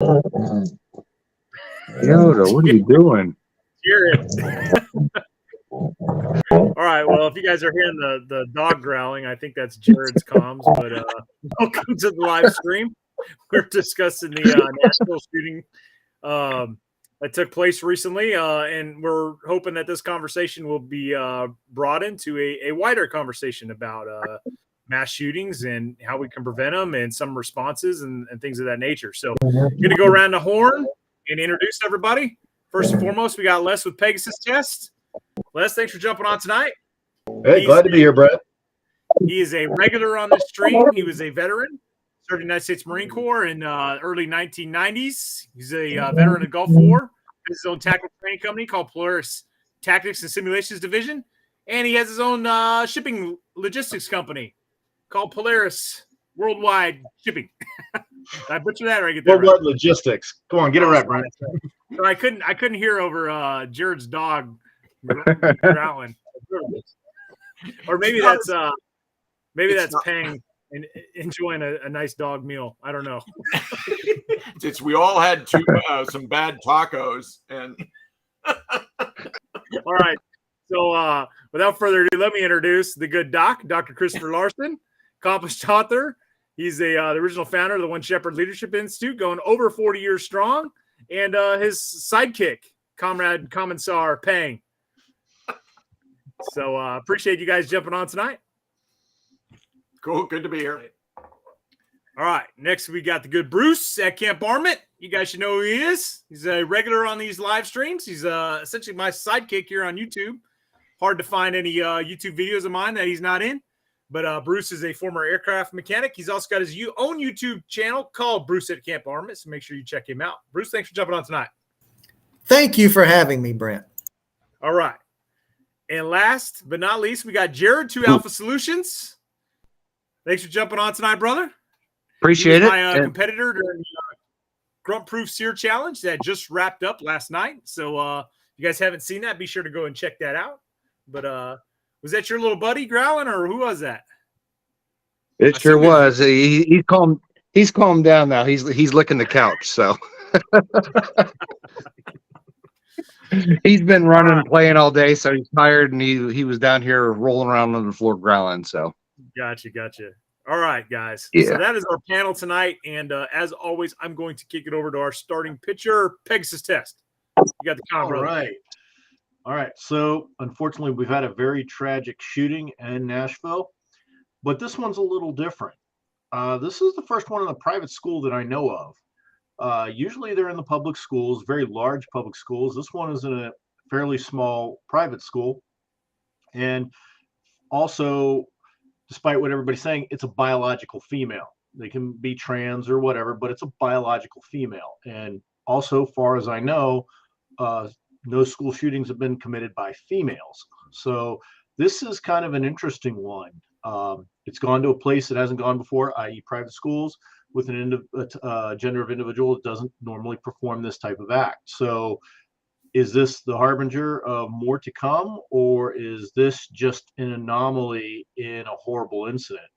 Yoda, what are you doing? Jared. All right. Well, if you guys are hearing the dog growling, I think that's Jared's comms. But welcome to the live stream. We're discussing the Nashville shooting that took place recently, and we're hoping that this conversation will be brought into a wider conversation about mass shootings and how we can prevent them and some responses and things of that nature. So I'm going to go around the horn and introduce everybody. First and foremost, we got Les with Pegasus Test. Les, thanks for jumping on tonight. Hey, glad to be here, Brett. He is a regular on the stream. He was a veteran, served in the United States Marine Corps in early 1990s. He's a veteran of Gulf War. He has his own tactical training company called Polaris Tactics and Simulations Division. And he has his own shipping logistics company called Polaris Worldwide Shipping. Did I butcher that or I get that Worldwide right? Logistics. Come on, get it right, Brett. So I couldn't hear over Jared's dog growling. Or maybe that's Pang and enjoying a nice dog meal. I don't know. It's we all had some bad tacos and all right. So without further ado, let me introduce the good doc, Dr. Christopher Larson, accomplished author. He's the original founder of the One Shepherd Leadership Institute, going over 40 years strong, and his sidekick, Comrade Commissar Pang. So appreciate you guys jumping on tonight. Cool, good to be here. All right, next we got the good Bruce at Camp Armament. You guys should know who he is. He's a regular on these live streams. He's essentially my sidekick here on YouTube. Hard to find any YouTube videos of mine that he's not in. But Bruce is a former aircraft mechanic. He's also got his own YouTube channel called Bruce at Camp Armament, so make sure you check him out. Bruce, thanks for jumping on tonight. Thank you for having me, Brent. All right. And last but not least, we got Jared, 2 Alpha Solutions. Thanks for jumping on tonight, brother. Appreciate it. My competitor during the Grunt Proof Sear Challenge that just wrapped up last night. So you guys haven't seen that, be sure to go and check that out. But was that your little buddy growling, or who was that? It sure was. He's calmed. He's calmed down now. He's licking the couch. So he's been running and playing all day, so he's tired, and he was down here rolling around on the floor growling. So gotcha. All right, guys. Yeah. So that is our panel tonight, and as always, I'm going to kick it over to our starting pitcher, Pegasus Test. You got the count, brother. All right. So unfortunately, we've had a very tragic shooting in Nashville, but this one's a little different. This is the first one in a private school that I know of. Usually they're in the public schools, very large public schools. This one is in a fairly small private school. And also, despite what everybody's saying, it's a biological female. They can be trans or whatever, but it's a biological female. And also, far as I know, no school shootings have been committed by females. So this is kind of an interesting one. It's gone to a place that hasn't gone before, i.e. private schools, with a gender of individual that doesn't normally perform this type of act. So is this the harbinger of more to come, or is this just an anomaly in a horrible incident?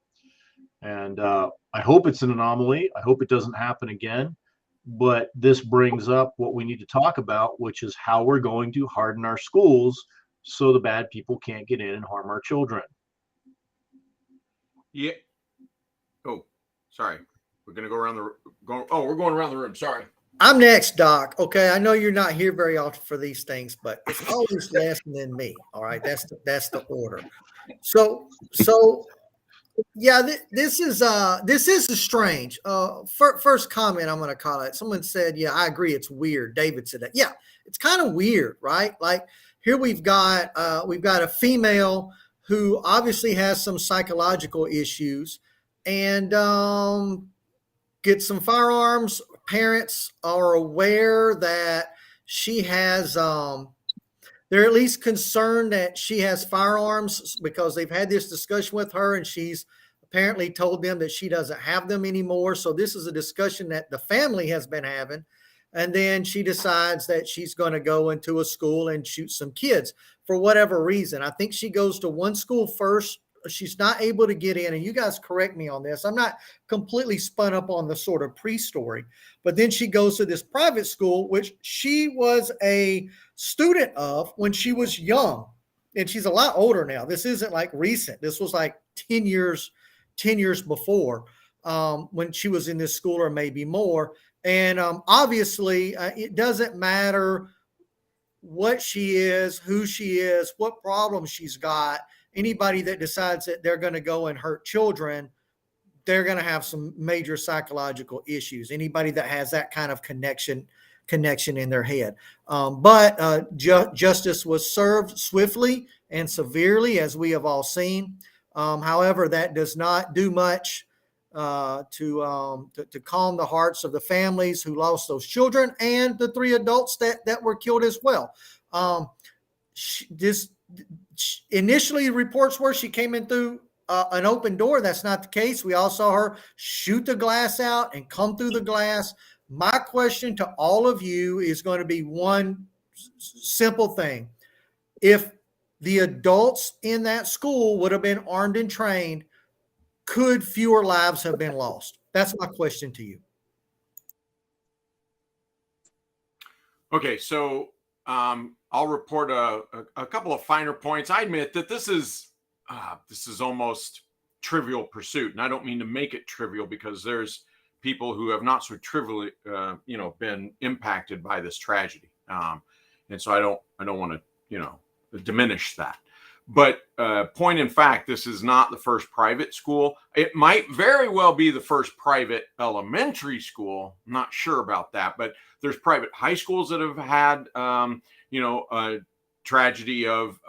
And I hope it's an anomaly. I hope it doesn't happen again. But this brings up what we need to talk about, which is how we're going to harden our schools so the bad people can't get in and harm our children. Yeah. Oh, sorry. We're gonna go around we're going around the room. Sorry. I'm next, Doc. Okay, I know you're not here very often for these things, but it's always less than me. All right, that's the order. So yeah, this is strange. First comment I'm going to call it. Someone said, "Yeah, I agree. It's weird." David said that. Yeah, it's kind of weird, right? Like here we've got a female who obviously has some psychological issues and gets some firearms. Parents are aware that she has. They're at least concerned that she has firearms because they've had this discussion with her and she's apparently told them that she doesn't have them anymore. So this is a discussion that the family has been having. And then she decides that she's going to go into a school and shoot some kids for whatever reason. I think she goes to one school first she's not able to get in, and you guys correct me on this. I'm not completely spun up on the sort of pre-story, but then she goes to this private school, which she was a student of when she was young, and she's a lot older now. This isn't like recent. This was like 10 years before, when she was in this school, or maybe more. And obviously, it doesn't matter what she is, who she is, what problems she's got. Anybody that decides that they're going to go and hurt children, they're going to have some major psychological issues. Anybody that has that kind of connection in their head. But justice was served swiftly and severely, as we have all seen. However, that does not do much to calm the hearts of the families who lost those children, and the 3 adults that were killed as well. Initially, reports were she came in through an open door. That's not the case. We all saw her shoot the glass out and come through the glass. My question to all of you is going to be one simple thing. If the adults in that school would have been armed and trained, could fewer lives have been lost? That's my question to you. Okay, so I'll report a couple of finer points. I admit that this is almost Trivial Pursuit, and I don't mean to make it trivial, because there's people who have not so trivially, been impacted by this tragedy, and so I don't want to, diminish that. But point in fact, this is not the first private school. It might very well be the first private elementary school. I'm not sure about that, but there's private high schools that have had, a tragedy of,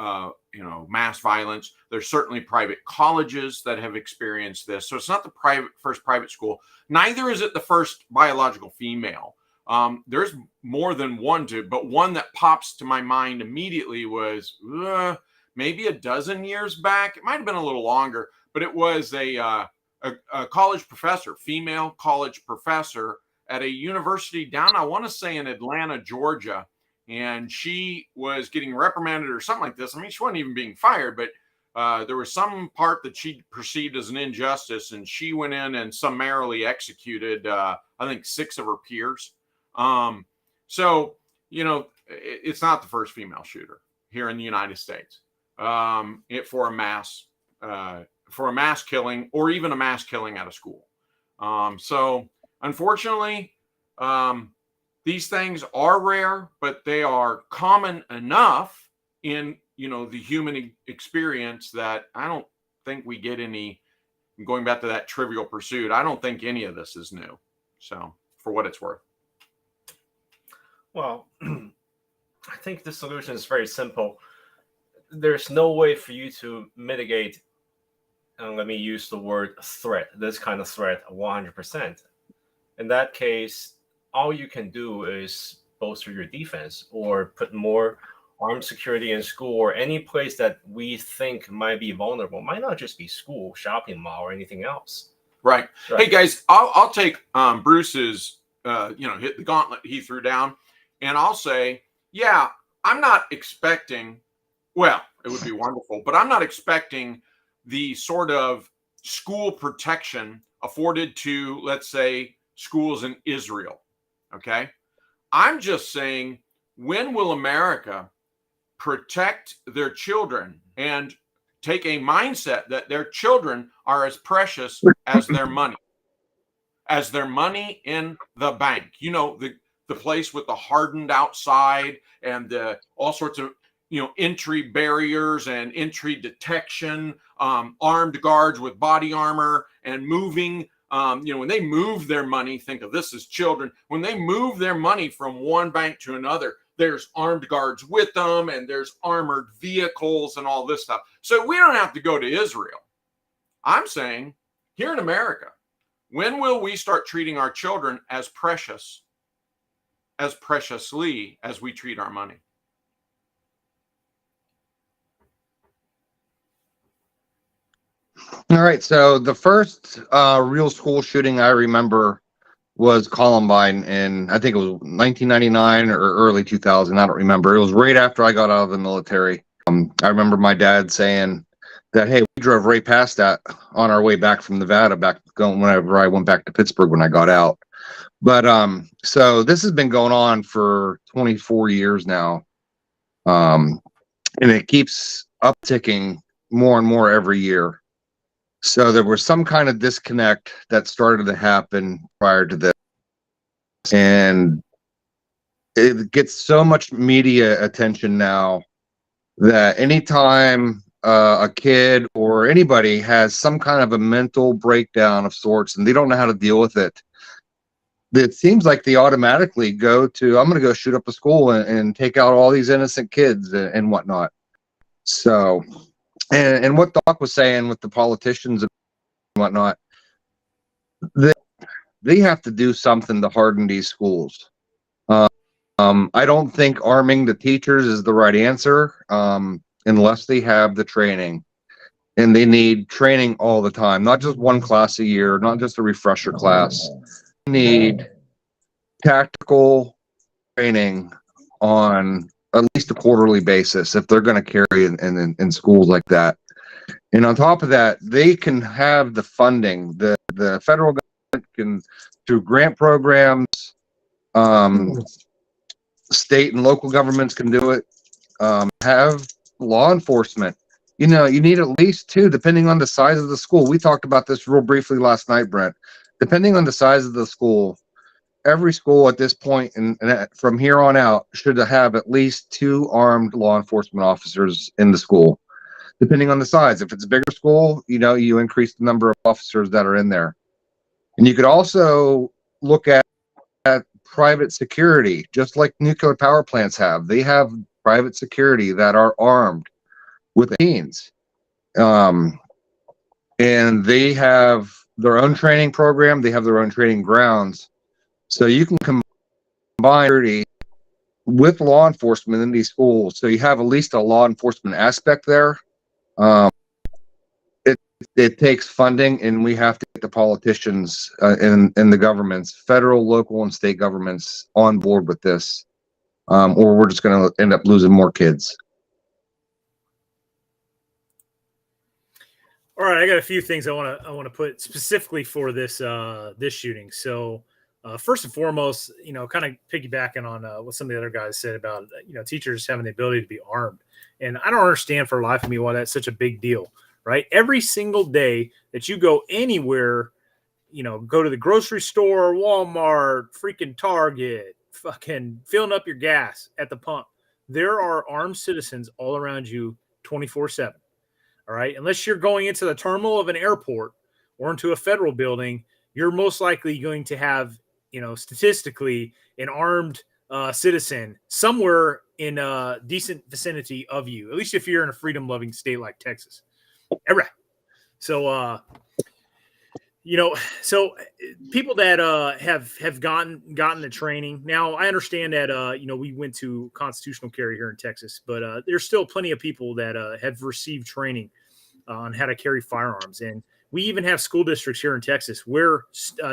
mass violence. There's certainly private colleges that have experienced this. So it's not the first private school. Neither is it the first biological female. There's more than one, but one that pops to my mind immediately was, maybe a dozen years back. It might have been a little longer, but it was a college professor, female college professor at a university down, I want to say in Atlanta, Georgia. And she was getting reprimanded or something like this. I mean, she wasn't even being fired, but there was some part that she perceived as an injustice, and she went in and summarily executed, I think, 6 of her peers. So, it's not the first female shooter here in the United States. For a mass killing, or even a mass killing at a school. So unfortunately, these things are rare, but they are common enough in, the human experience that I don't think we get any, going back to that Trivial Pursuit, I don't think any of this is new. So for what it's worth. Well, I think the solution is very simple. There's no way for you to mitigate, and let me use the word threat, this kind of threat 100%. In that case, all you can do is bolster your defense, or put more armed security in school, or any place that we think might be vulnerable. Might not just be school, shopping mall, or anything else. Right. Hey guys, I'll take Bruce's hit the gauntlet he threw down, and I'll say, yeah, I'm not expecting, well, it would be wonderful, but I'm not expecting the sort of school protection afforded to, let's say, schools in Israel. Okay. I'm just saying, when will America protect their children and take a mindset that their children are as precious as their money in the bank? The place with the hardened outside and the all sorts of entry barriers and entry detection, armed guards with body armor, and moving. When they move their money, think of this as children. When they move their money from one bank to another, there's armed guards with them, and there's armored vehicles and all this stuff. So we don't have to go to Israel. I'm saying, here in America, when will we start treating our children as precious, as preciously as we treat our money? All right. So the first real school shooting I remember was Columbine in, I think it was 1999 or early 2000. I don't remember. It was right after I got out of the military. I remember my dad saying, that, hey, we drove right past that on our way back from Nevada, whenever I went back to Pittsburgh when I got out. But so this has been going on for 24 years now. And it keeps upticking more and more every year. So there was some kind of disconnect that started to happen prior to this. And it gets so much media attention now that anytime a kid or anybody has some kind of a mental breakdown of sorts and they don't know how to deal with it, it seems like they automatically go to, I'm going to go shoot up a school and take out all these innocent kids and whatnot. So, and what Doc was saying with the politicians and whatnot, they have to do something to harden these schools. I don't think arming the teachers is the right answer unless they have the training. And they need training all the time, not just one class a year, not just a refresher class. They need tactical training on at least a quarterly basis if they're going to carry in schools like that. And on top of that, they can have the funding. The federal government can, through grant programs, state and local governments can do it. Have law enforcement. You know, you need at least two, depending on the size of the school. We talked about this real briefly last night, Brent. Depending on the size of the school, every school at this point and from here on out should have at least 2 armed law enforcement officers in the school, depending on the size. If it's a bigger school, you know, you increase the number of officers that are in there. And you could also look at private security, just like nuclear power plants have. They have private security that are armed with teens. And they have their own training program. They have their own training grounds. So you can combine security with law enforcement in these schools. So you have at least a law enforcement aspect there. It takes funding, and we have to get the politicians and the governments, federal, local, and state governments on board with this, or we're just going to end up losing more kids. All right, I got a few things I want to put specifically for this this shooting. So first and foremost, you know, kind of piggybacking on what some of the other guys said about, you know, teachers having the ability to be armed. And I don't understand for the life of me why that's such a big deal, right? Every single day that you go anywhere, you know, go to the grocery store, Walmart, freaking Target, fucking filling up your gas at the pump, there are armed citizens all around you 24/7. All right. Unless you're going into the terminal of an airport or into a federal building, you're most likely going to have, you know, statistically an armed citizen somewhere in a decent vicinity of you, at least if you're in a freedom loving state like Texas. All right. So, you know, so people that have gotten the training. Now, I understand that, you know, we went to constitutional carry here in Texas, but there's still plenty of people that have received training on how to carry firearms. And we even have school districts here in Texas where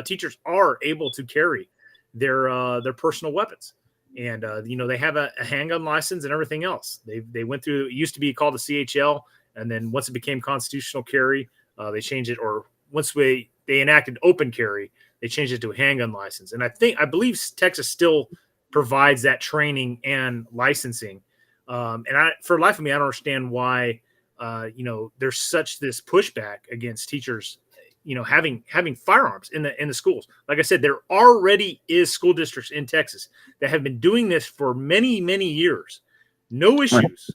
teachers are able to carry their personal weapons. And, you know, they have a handgun license and everything else. They went through, it used to be called the CHL. And then once it became constitutional carry, they changed it, or once they enacted open carry, they changed it to a handgun license. And I believe Texas still provides that training and licensing. And for the life of me, I don't understand why, you know, there's this pushback against teachers, you know, having firearms in the schools. Like I said, there already is school districts in Texas that have been doing this for many, many years. No issues,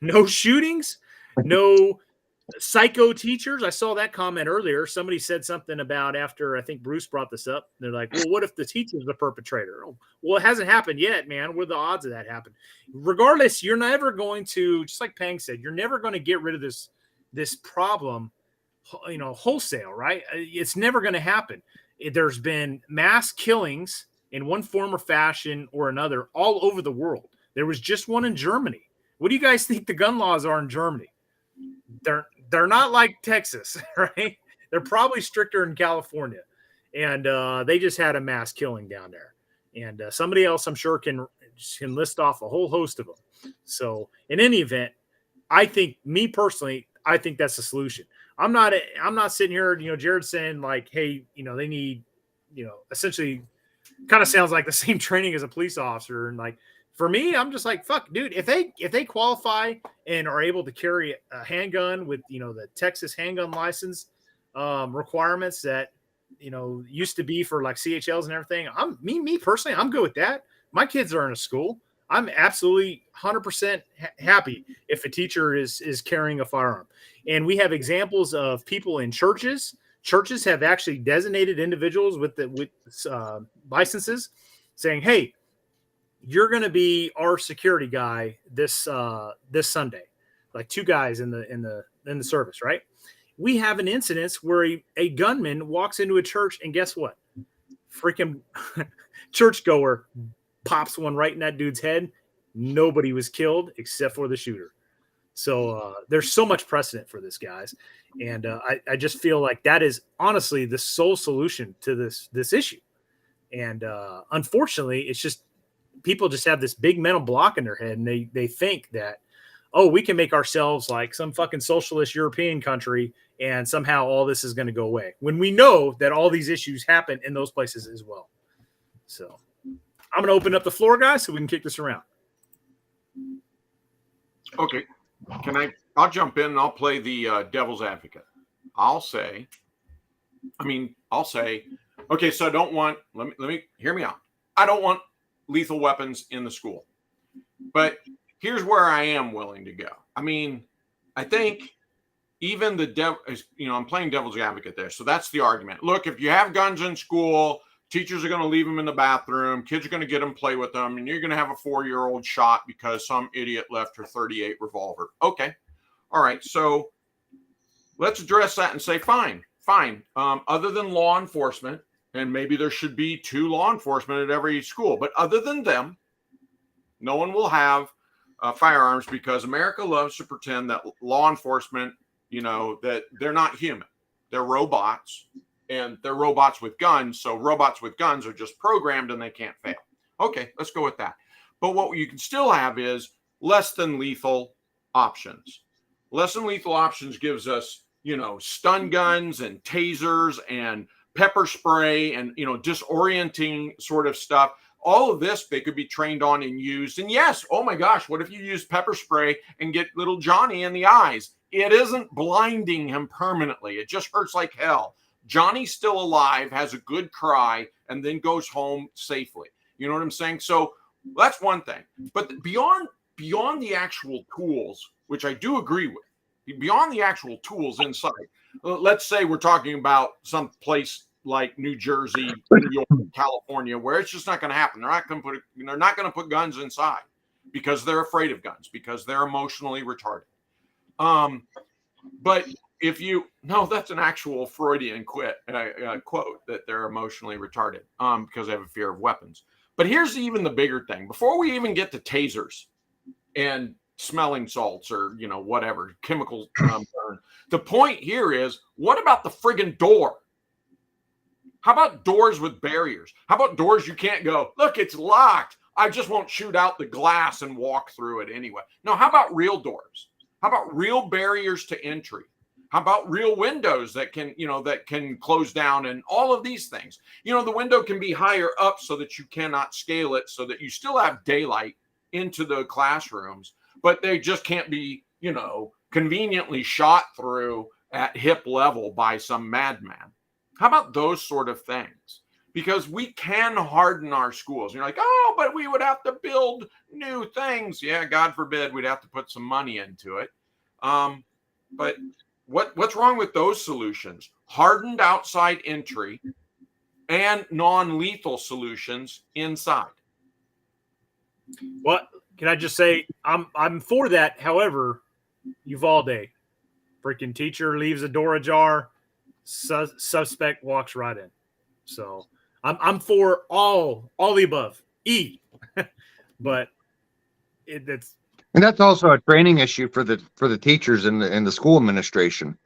no shootings, no psycho teachers. I saw that comment earlier. Somebody said something about, after I think Bruce brought this up, they're like, well, what if the teacher's the perpetrator? Oh, well, it hasn't happened yet, man. What are the odds of that happening? Regardless, you're never going to, just like Pang said, you're never going to get rid of this problem, you know, wholesale, right? It's never going to happen. There's been mass killings in one form or fashion or another all over the world. There was just one in Germany. What do you guys think the gun laws are in Germany? They're not like Texas, right? They're probably stricter in California, and they just had a mass killing down there. And somebody else, I'm sure, can list off a whole host of them. So, in any event, I think, me personally, I think that's the solution. I'm not sitting here, Jared's saying like, hey, they need, essentially kind of sounds like the same training as a police officer. And like, for me, I'm just like, fuck, dude, if they qualify and are able to carry a handgun with, the Texas handgun license requirements that, used to be for like CHLs and everything, me personally, I'm good with that. My kids are in a school. I'm absolutely 100% happy if a teacher is carrying a firearm. And we have examples of people in churches. Churches have actually designated individuals with licenses saying, hey, you're going to be our security guy this Sunday, like 2 guys in the service, right? We have an incident where a gunman walks into a church, and guess what? Freaking churchgoer pops one right in that dude's head. Nobody was killed except for the shooter. So there's so much precedent for this, guys, and I just feel like that is honestly the sole solution to this issue. And unfortunately, it's just people just have this big mental block in their head, and they think that, oh, we can make ourselves like some fucking socialist European country, and somehow all this is going to go away, when we know that all these issues happen in those places as well. So I'm going to open up the floor, guys, so we can kick this around. Okay. I'll jump in and I'll play the devil's advocate. I'll say, okay, so I don't want, let me hear me out. I don't want lethal weapons in the school, but here's where I am willing to go. I think even I'm playing devil's advocate there. So that's the argument. Look, if you have guns in school, teachers are going to leave them in the bathroom. Kids are going to get them, play with them, and you're going to have a 4-year-old shot because some idiot left her .38 revolver. Okay. All right. So let's address that and say, fine. Other than law enforcement, and maybe there should be 2 law enforcement at every school, but other than them, no one will have firearms, because America loves to pretend that law enforcement, that they're not human. They're robots. And they're robots with guns. So robots with guns are just programmed and they can't fail. Okay, let's go with that. But what you can still have is less than lethal options. Less than lethal options gives us, stun guns and tasers and pepper spray and, disorienting sort of stuff. All of this they could be trained on and used. And yes, oh my gosh, what if you use pepper spray and get little Johnny in the eyes? It isn't blinding him permanently. It just hurts like hell. Johnny's still alive, has a good cry, and then goes home safely. You know what I'm saying? So that's one thing. But beyond the actual tools, which I do agree with, beyond the actual tools inside, let's say we're talking about some place like New Jersey, New York, California, where it's just not going to happen. They're not going to put guns inside because they're afraid of guns, because they're emotionally retarded. But that's an actual Freudian quote that they're emotionally retarded because they have a fear of weapons. But here's even the bigger thing. Before we even get to tasers and smelling salts or, whatever, chemical burn, the point here is, what about the friggin' door? How about doors with barriers? How about doors you can't go, look, it's locked. I just won't shoot out the glass and walk through it anyway. No, how about real doors? How about real barriers to entry? How about real windows that can close down, and all of these things? The window can be higher up so that you cannot scale it, so that you still have daylight into the classrooms, but they just can't be, conveniently shot through at hip level by some madman. How about those sort of things? Because we can harden our schools. You're like, oh, but we would have to build new things. Yeah, God forbid we'd have to put some money into it. But what's wrong with those solutions? Hardened outside entry and non-lethal solutions inside. What can I just say? I'm for that. However, Uvalde, freaking teacher leaves a door ajar, suspect walks right in. So I'm for all the above. But it's. And that's also a training issue for the teachers and the school administration.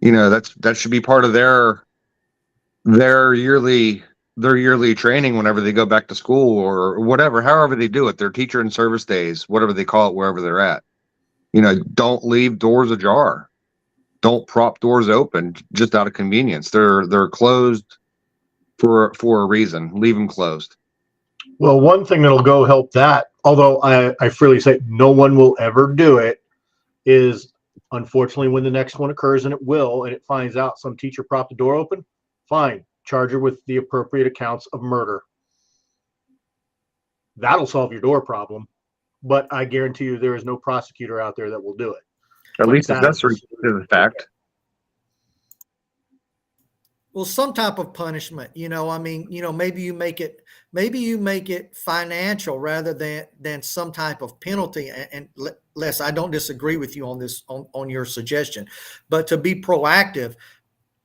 That should be part of their yearly training whenever they go back to school or whatever, however they do it, their teacher and service days, whatever they call it, wherever they're at. Don't leave doors ajar. Don't prop doors open just out of convenience. They're closed for a reason. Leave them closed. Well, one thing that'll go help that, although I freely say no one will ever do it, is unfortunately when the next one occurs, and it will, and it finds out some teacher propped the door open, fine, charge her with the appropriate accounts of murder. That'll solve your door problem, but I guarantee you there is no prosecutor out there that will do it. At least that accessory is- to the fact. Well, some type of punishment, maybe you make it financial rather than some type of penalty. And Les, I don't disagree with you on this, on your suggestion, but to be proactive,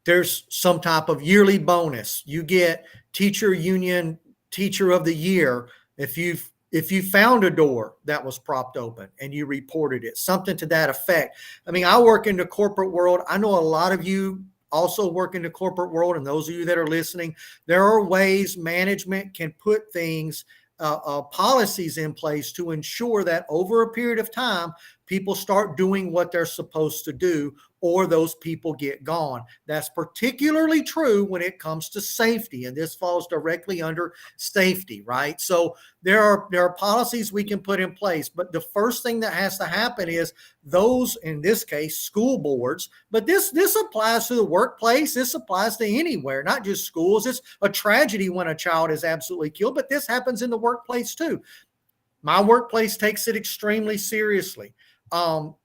there's some type of yearly bonus. You get teacher union teacher of the year if you found a door that was propped open and you reported it, something to that effect. I mean, I work in the corporate world. I know a lot of you also work in the corporate world, and those of you that are listening, there are ways management can put things, policies in place to ensure that over a period of time, people start doing what they're supposed to do, or those people get gone. That's particularly true when it comes to safety, and this falls directly under safety, right? So there are policies we can put in place, but the first thing that has to happen is those, in this case, school boards, but this applies to the workplace. This applies to anywhere, not just schools. It's a tragedy when a child is absolutely killed, but this happens in the workplace too. My workplace takes it extremely seriously.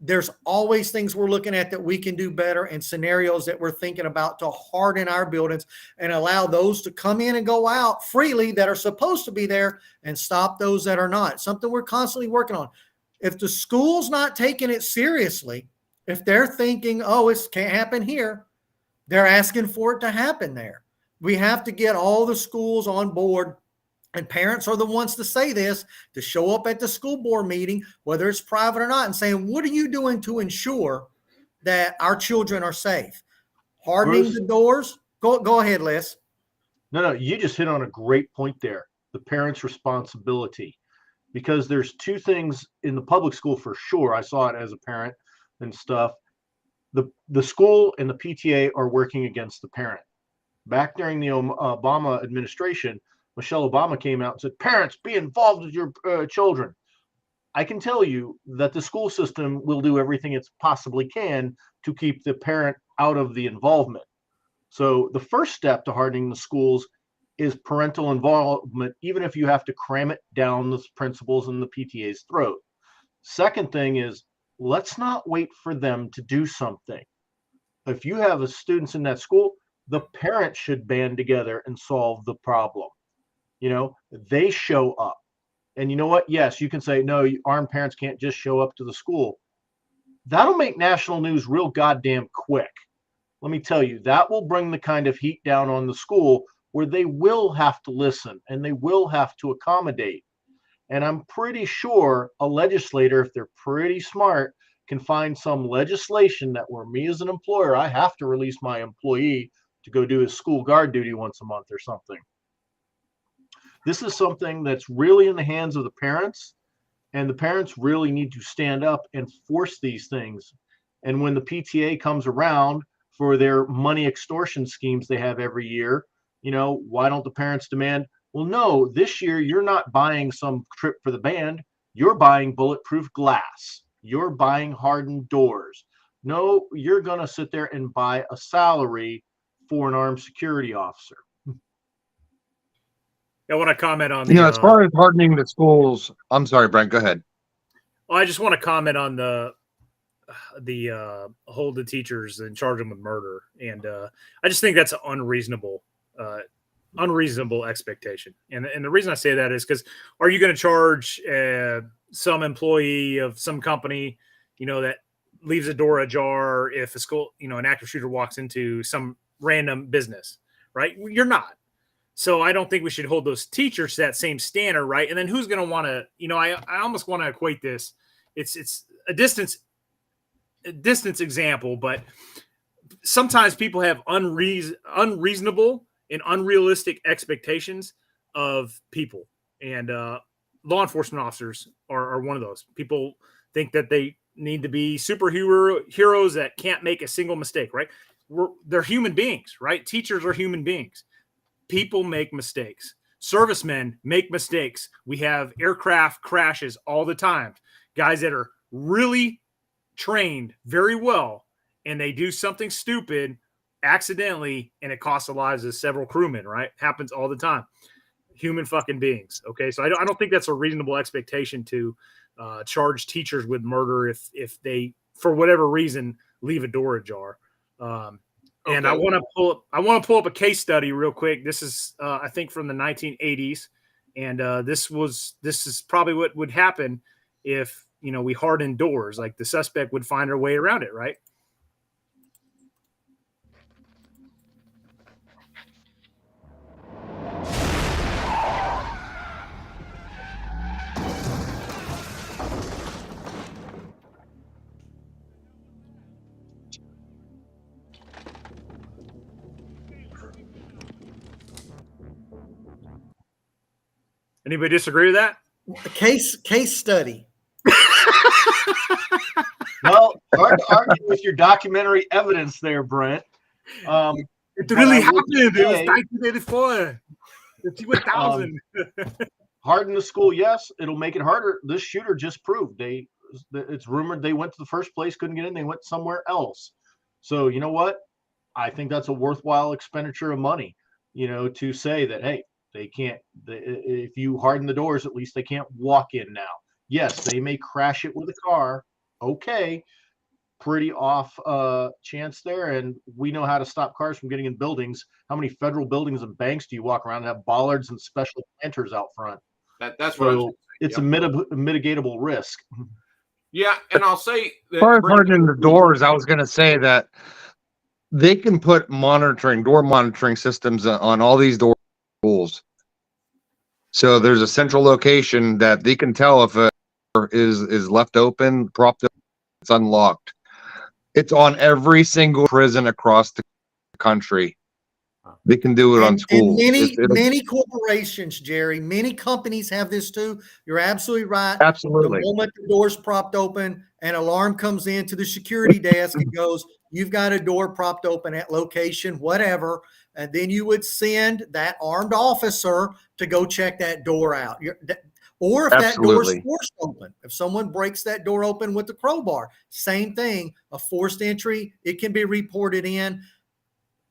There's always things we're looking at that we can do better, and scenarios that we're thinking about to harden our buildings and allow those to come in and go out freely that are supposed to be there, and stop those that are not. Something we're constantly working on. If the school's not taking it seriously, if they're thinking, oh, it can't happen here, they're asking for it to happen there. We have to get all the schools on board. And parents are the ones to say this, to show up at the school board meeting, whether it's private or not, and saying, what are you doing to ensure that our children are safe? Hardening Bruce? the doors? Go ahead, Les. No, you just hit on a great point there. The parents' responsibility. Because there's two things in the public school for sure. I saw it as a parent and stuff. The school and the PTA are working against the parent. Back during the Obama administration, Michelle Obama came out and said, parents, be involved with your children. I can tell you that the school system will do everything it possibly can to keep the parent out of the involvement. So the first step to hardening the schools is parental involvement, even if you have to cram it down the principals and the PTA's throat. Second thing is, let's not wait for them to do something. If you have students in that school, the parents should band together and solve the problem. They show up. And you know what? Yes, you can say, no, armed parents can't just show up to the school. That'll make national news real goddamn quick. Let me tell you, that will bring the kind of heat down on the school where they will have to listen and they will have to accommodate. And I'm pretty sure a legislator, if they're pretty smart, can find some legislation that where me as an employer, I have to release my employee to go do his school guard duty once a month or something. This is something that's really in the hands of the parents, and the parents really need to stand up and force these things. And when the PTA comes around for their money extortion schemes they have every year, why don't the parents demand, well, no, this year you're not buying some trip for the band. You're buying bulletproof glass. You're buying hardened doors. No, you're going to sit there and buy a salary for an armed security officer. I want to comment on the, as far as hardening the schools, I'm sorry, Brent, go ahead. I just want to comment on the hold the teachers and charge them with murder. And I just think that's an unreasonable expectation. And the reason I say that is because are you going to charge some employee of some company, that leaves a door ajar if a school, an active shooter walks into some random business, right? You're not. So I don't think we should hold those teachers to that same standard, right? And then who's going to want to, I almost want to equate this. It's a distance example, but sometimes people have unreasonable and unrealistic expectations of people, and law enforcement officers are one of those. People think that they need to be heroes that can't make a single mistake, right? They're human beings, right? Teachers are human beings. People make mistakes. Servicemen make mistakes. We have aircraft crashes all the time. Guys that are really trained very well, and they do something stupid accidentally, and it costs the lives of several crewmen, right? Happens all the time. Human fucking beings. Okay. So I don't think that's a reasonable expectation to charge teachers with murder if they, for whatever reason, leave a door ajar. And I want to pull up a case study real quick. This is I think from the 1980s, and this is probably what would happen if we hardened doors. Like the suspect would find her way around it, right? Anybody disagree with that? A case study. Well, hard to argue with your documentary evidence there, Brent. It really happened. It was 1984. 2000. Harden the school, yes. It'll make it harder. This shooter just proved it's rumored they went to the first place, couldn't get in. They went somewhere else. So you know what? I think that's a worthwhile expenditure of money, to say that, hey, they can't, if you harden the doors, at least they can't walk in now. Yes, they may crash it with a car. Okay. Pretty off chance there. And we know how to stop cars from getting in buildings. How many federal buildings and banks do you walk around and have bollards and special planters out front? That's what it's a mitigatable risk. Yeah. And I'll say that as far as hardening the doors, I was going to say that they can put door monitoring systems on all these door schools. So there's a central location that they can tell if a door is left open, propped up, it's unlocked. It's on every single prison across the country. They can do it on schools. And many corporations, Jerry, many companies have this too. You're absolutely right. Absolutely. The moment the door's propped open, an alarm comes into the security desk and goes, you've got a door propped open at location, whatever. And then you would send that armed officer to go check that door out. Or if that door's forced open, if someone breaks that door open with the crowbar, same thing, a forced entry, it can be reported in.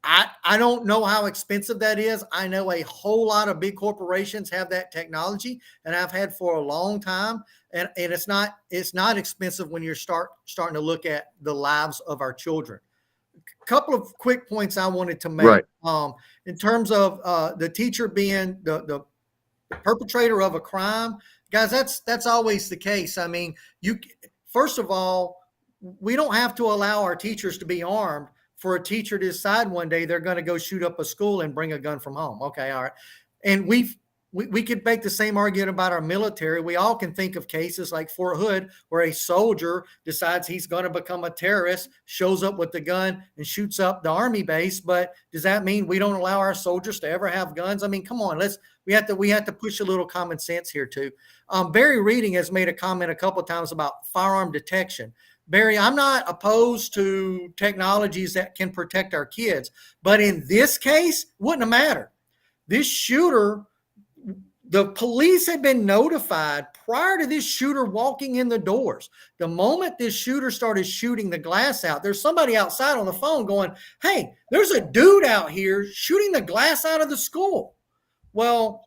I don't know how expensive that is. I know a whole lot of big corporations have that technology, and I've had for a long time. And it's not expensive when you're starting to look at the lives of our children. A couple of quick points I wanted to make. Right. In terms of the teacher being the perpetrator of a crime, guys, that's always the case. I mean, first of all, we don't have to allow our teachers to be armed for a teacher to decide one day they're going to go shoot up a school and bring a gun from home. Okay, all right. And we could make the same argument about our military. We all can think of cases like Fort Hood where a soldier decides he's going to become a terrorist, shows up with the gun and shoots up the army base. But does that mean we don't allow our soldiers to ever have guns? I mean, come on, we have to push a little common sense here too. Barry Reading has made a comment a couple of times about firearm detection. Barry, I'm not opposed to technologies that can protect our kids, but in this case, wouldn't have mattered. This shooter, the police had been notified prior to this shooter walking in the doors. The moment this shooter started shooting the glass out, there's somebody outside on the phone going, hey, there's a dude out here shooting the glass out of the school. Well,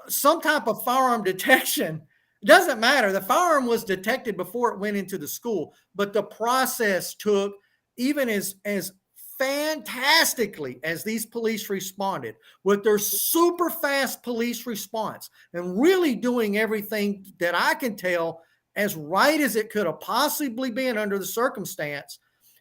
some type of firearm detection, it doesn't matter. The firearm was detected before it went into the school, but the process took, even as fantastically as these police responded with their super fast police response and really doing everything that I can tell as right as it could have possibly been under the circumstance.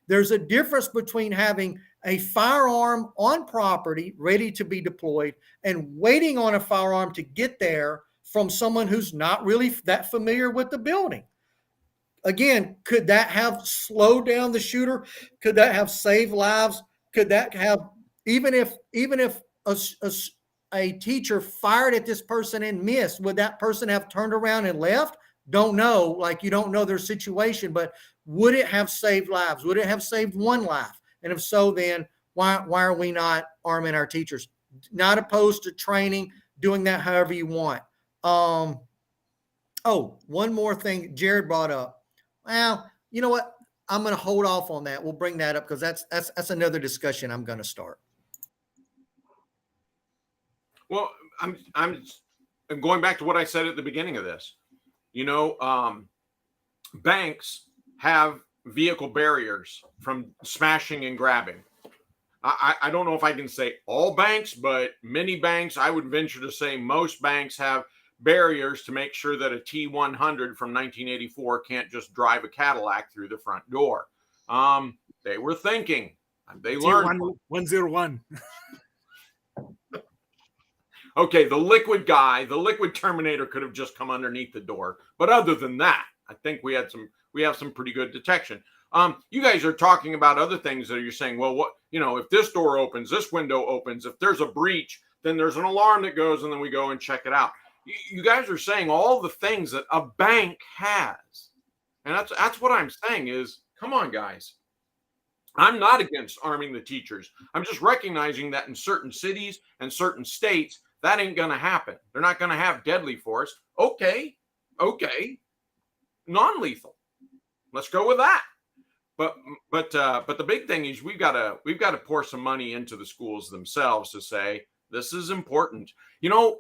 There's a difference between having a firearm on property ready to be deployed and waiting on a firearm to get there from someone who's not really that familiar with the building. Again, could that have slowed down the shooter? Could that have saved lives? Could that have, even if a teacher fired at this person and missed, would that person have turned around and left? don't know, like you don't know their situation, but would it have saved lives? Would it have saved one life? And if so, then why are we not arming our teachers? Not opposed to training, doing that however you want. Oh, one more thing Jared brought up. Well, you know what? I'm going to hold off on that. We'll bring that up because that's another discussion I'm going to start. Well, I'm going back to what I said at the beginning of this. Banks have vehicle barriers from smashing and grabbing. I don't know if I can say all banks, but many banks, I would venture to say most banks have barriers to make sure that a T100 from 1984 can't just drive a Cadillac through the front door. They were thinking. They learned. T101. Okay, the liquid Terminator could have just come underneath the door. But other than that, I think we have some pretty good detection. You guys are talking about other things that you're saying, well, if this door opens, this window opens, if there's a breach, then there's an alarm that goes and then we go and check it out. You guys are saying all the things that a bank has. And that's what I'm saying is, come on, guys. I'm not against arming the teachers. I'm just recognizing that in certain cities and certain states, that ain't going to happen. They're not going to have deadly force. Okay. Non-lethal. Let's go with that. But the big thing is we've got to pour some money into the schools themselves to say this is important. The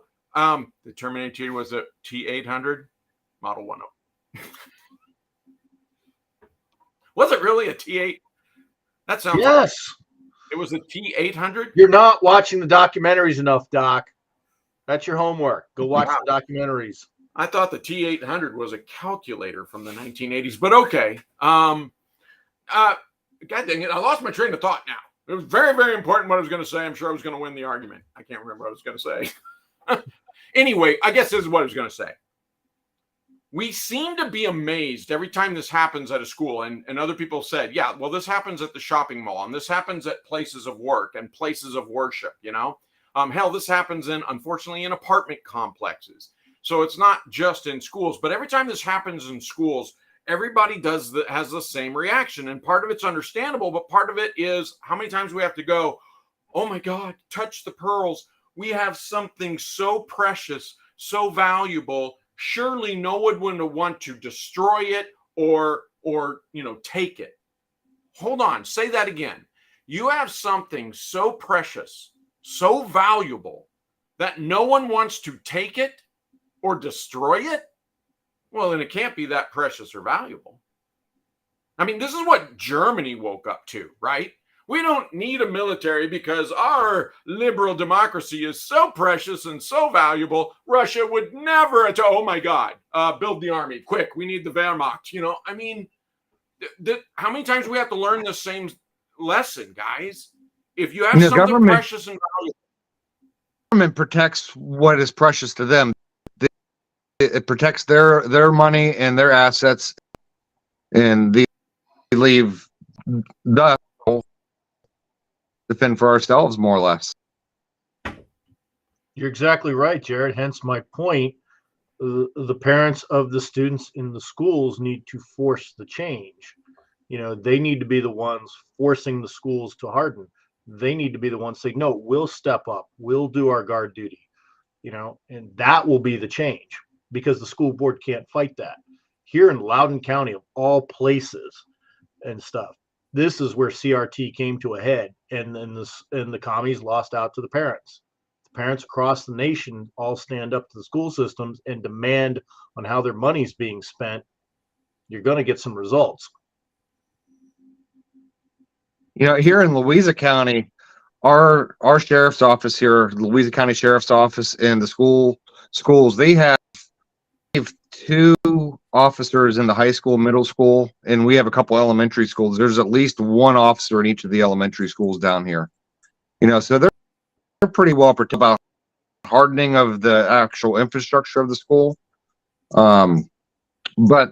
Terminator was a T800 Model 10. Was it really a T8? That sounds yes. It was a T800. You're not watching the documentaries enough, Doc. That's your homework. Go watch the documentaries. I thought the T800 was a calculator from the 1980s, but okay. God dang it. I lost my train of thought now. It was very, very important what I was going to say. I'm sure I was going to win the argument. I can't remember what I was going to say. Anyway, I guess this is what I was going to say. We seem to be amazed every time this happens at a school. And other people said, yeah, well, this happens at the shopping mall. And this happens at places of work and places of worship, Hell, this happens unfortunately, in apartment complexes. So it's not just in schools. But every time this happens in schools, everybody has the same reaction. And part of it's understandable, but part of it is how many times we have to go, oh my God, touch the pearls. We have something so precious, so valuable. Surely no one would want to destroy it or take it. Hold on, say that again. You have something so precious, so valuable that no one wants to take it or destroy it? Well, then it can't be that precious or valuable. I mean, this is what Germany woke up to, right? We don't need a military because our liberal democracy is so precious and so valuable. Russia would never, oh my God, build the army, quick. We need the Wehrmacht. I mean, how many times do we have to learn the same lesson, guys? If you have something precious and valuable. Government protects what is precious to them. It protects their money and their assets, and they leave the defend for ourselves, more or less. You're exactly right, Jared. Hence my point. The parents of the students in the schools need to force the change. They need to be the ones forcing the schools to harden. They need to be the ones saying, no, we'll step up. We'll do our guard duty, and that will be the change because the school board can't fight that. Here in Loudoun County, of all places and stuff, this is where CRT came to a head, and then the commies lost out to the parents. The parents across the nation all stand up to the school systems and demand on how their money's being spent. You're going to get some results. Here in Louisa County, our sheriff's office here, Louisa County Sheriff's Office, and the schools, they have 2 officers in the high school, middle school, and we have a couple elementary schools. There's at least 1 officer in each of the elementary schools down here. So they're pretty well protected about hardening of the actual infrastructure of the school. But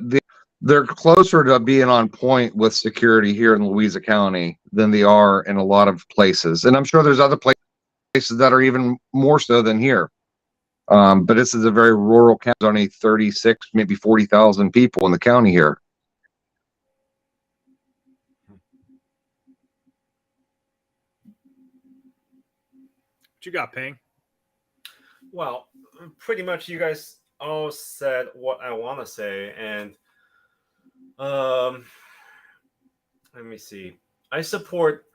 they're closer to being on point with security here in Louisa County than they are in a lot of places. And I'm sure there's other places that are even more so than here. But this is a very rural county, only 36, maybe 40,000 people in the county here. What you got, Ping? Well, pretty much you guys all said what I want to say, and let me see. I support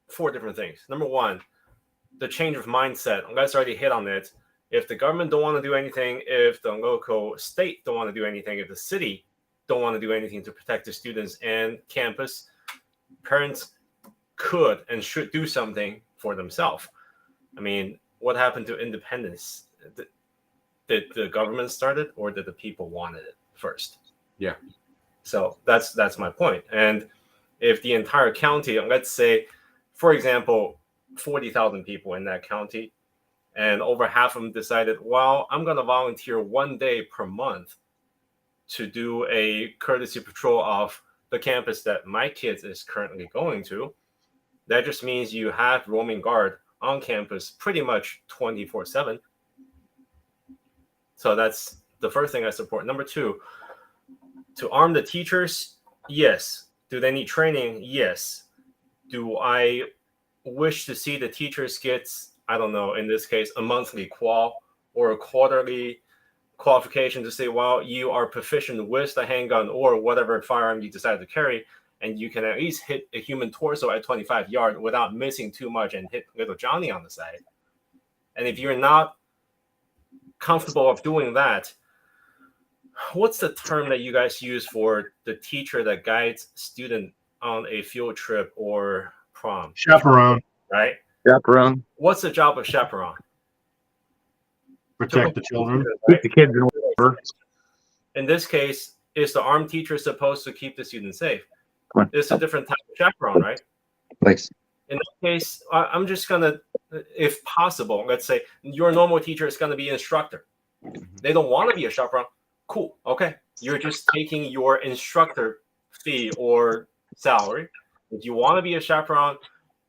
4 different things. Number one, the change of mindset. You guys already hit on it. If the government don't want to do anything, if the local state don't want to do anything, if the city don't want to do anything to protect the students and campus, parents could and should do something for themselves. I mean, what happened to independence? Did the government start it, or did the people wanted it first? Yeah. So that's my point. And if the entire county, let's say, for example, 40,000 people in that county, and over half of them decided, well, I'm going to volunteer 1 day per month to do a courtesy patrol of the campus that my kids is currently going to. That just means you have roaming guard on campus pretty much 24/7. So that's the first thing I support. Number 2, to arm the teachers, yes. Do they need training? Yes. Do I wish to see the teachers get, I don't know, in this case, a monthly qual or a quarterly qualification to say, well, you are proficient with the handgun or whatever firearm you decide to carry, and you can at least hit a human torso at 25 yards without missing too much and hit little Johnny on the side. And if you're not comfortable of doing that, what's the term that you guys use for the teacher that guides student on a field trip or prom? Chaperone. Right? Chaperone. What's the job of chaperone? Protect the children. Keep the kids in order. In this case, is the armed teacher supposed to keep the student safe? Come on. It's a different type of chaperone, right? Thanks. In that case, I'm just going to, if possible, let's say your normal teacher is going to be an instructor. They don't want to be a chaperone. Cool. Okay. You're just taking your instructor fee or salary. If you want to be a chaperone,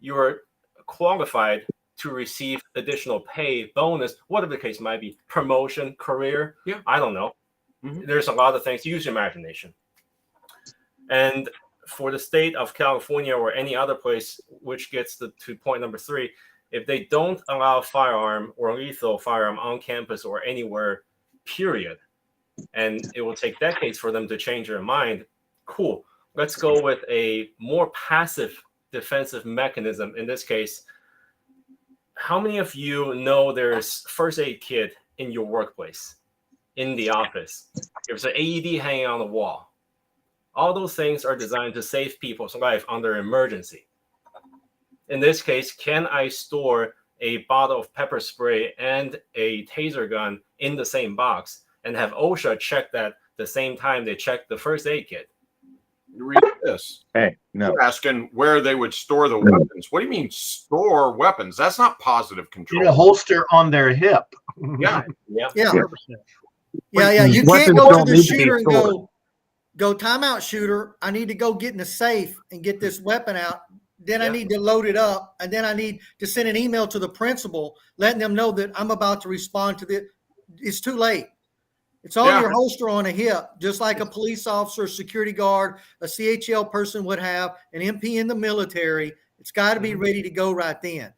you're qualified to receive additional pay, bonus, whatever the case might be, promotion, career. Yeah. I don't know. Mm-hmm. There's a lot of things. Use your imagination. And for the state of California or any other place, which gets to point number 3, if they don't allow firearm or lethal firearm on campus or anywhere, period, and it will take decades for them to change their mind, cool. Let's go with a more passive defensive mechanism. In this case, how many of you know there's first aid kit in your workplace, in the office? There's an AED hanging on the wall. All those things are designed to save people's life under emergency. In this case, can I store a bottle of pepper spray and a taser gun in the same box and have OSHA check that the same time they check the first aid kit? Read this. Hey, no. You're asking where they would store the weapons. What do you mean store weapons? That's not positive Need a control. holster on their hip. Yeah. Yeah. 100%. Yeah. You Weapons can't go don't to the need to be shooter and stored. go timeout shooter. I need to go get in the safe and get this weapon out. Then I Yeah. need to load it up. And then I need to send an email to the principal, letting them know that I'm about to respond to this. It's too late. It's on Yeah. your holster on a hip, just like a police officer, security guard, a CHL person would have, an MP in the military. It's got to be ready to go right then.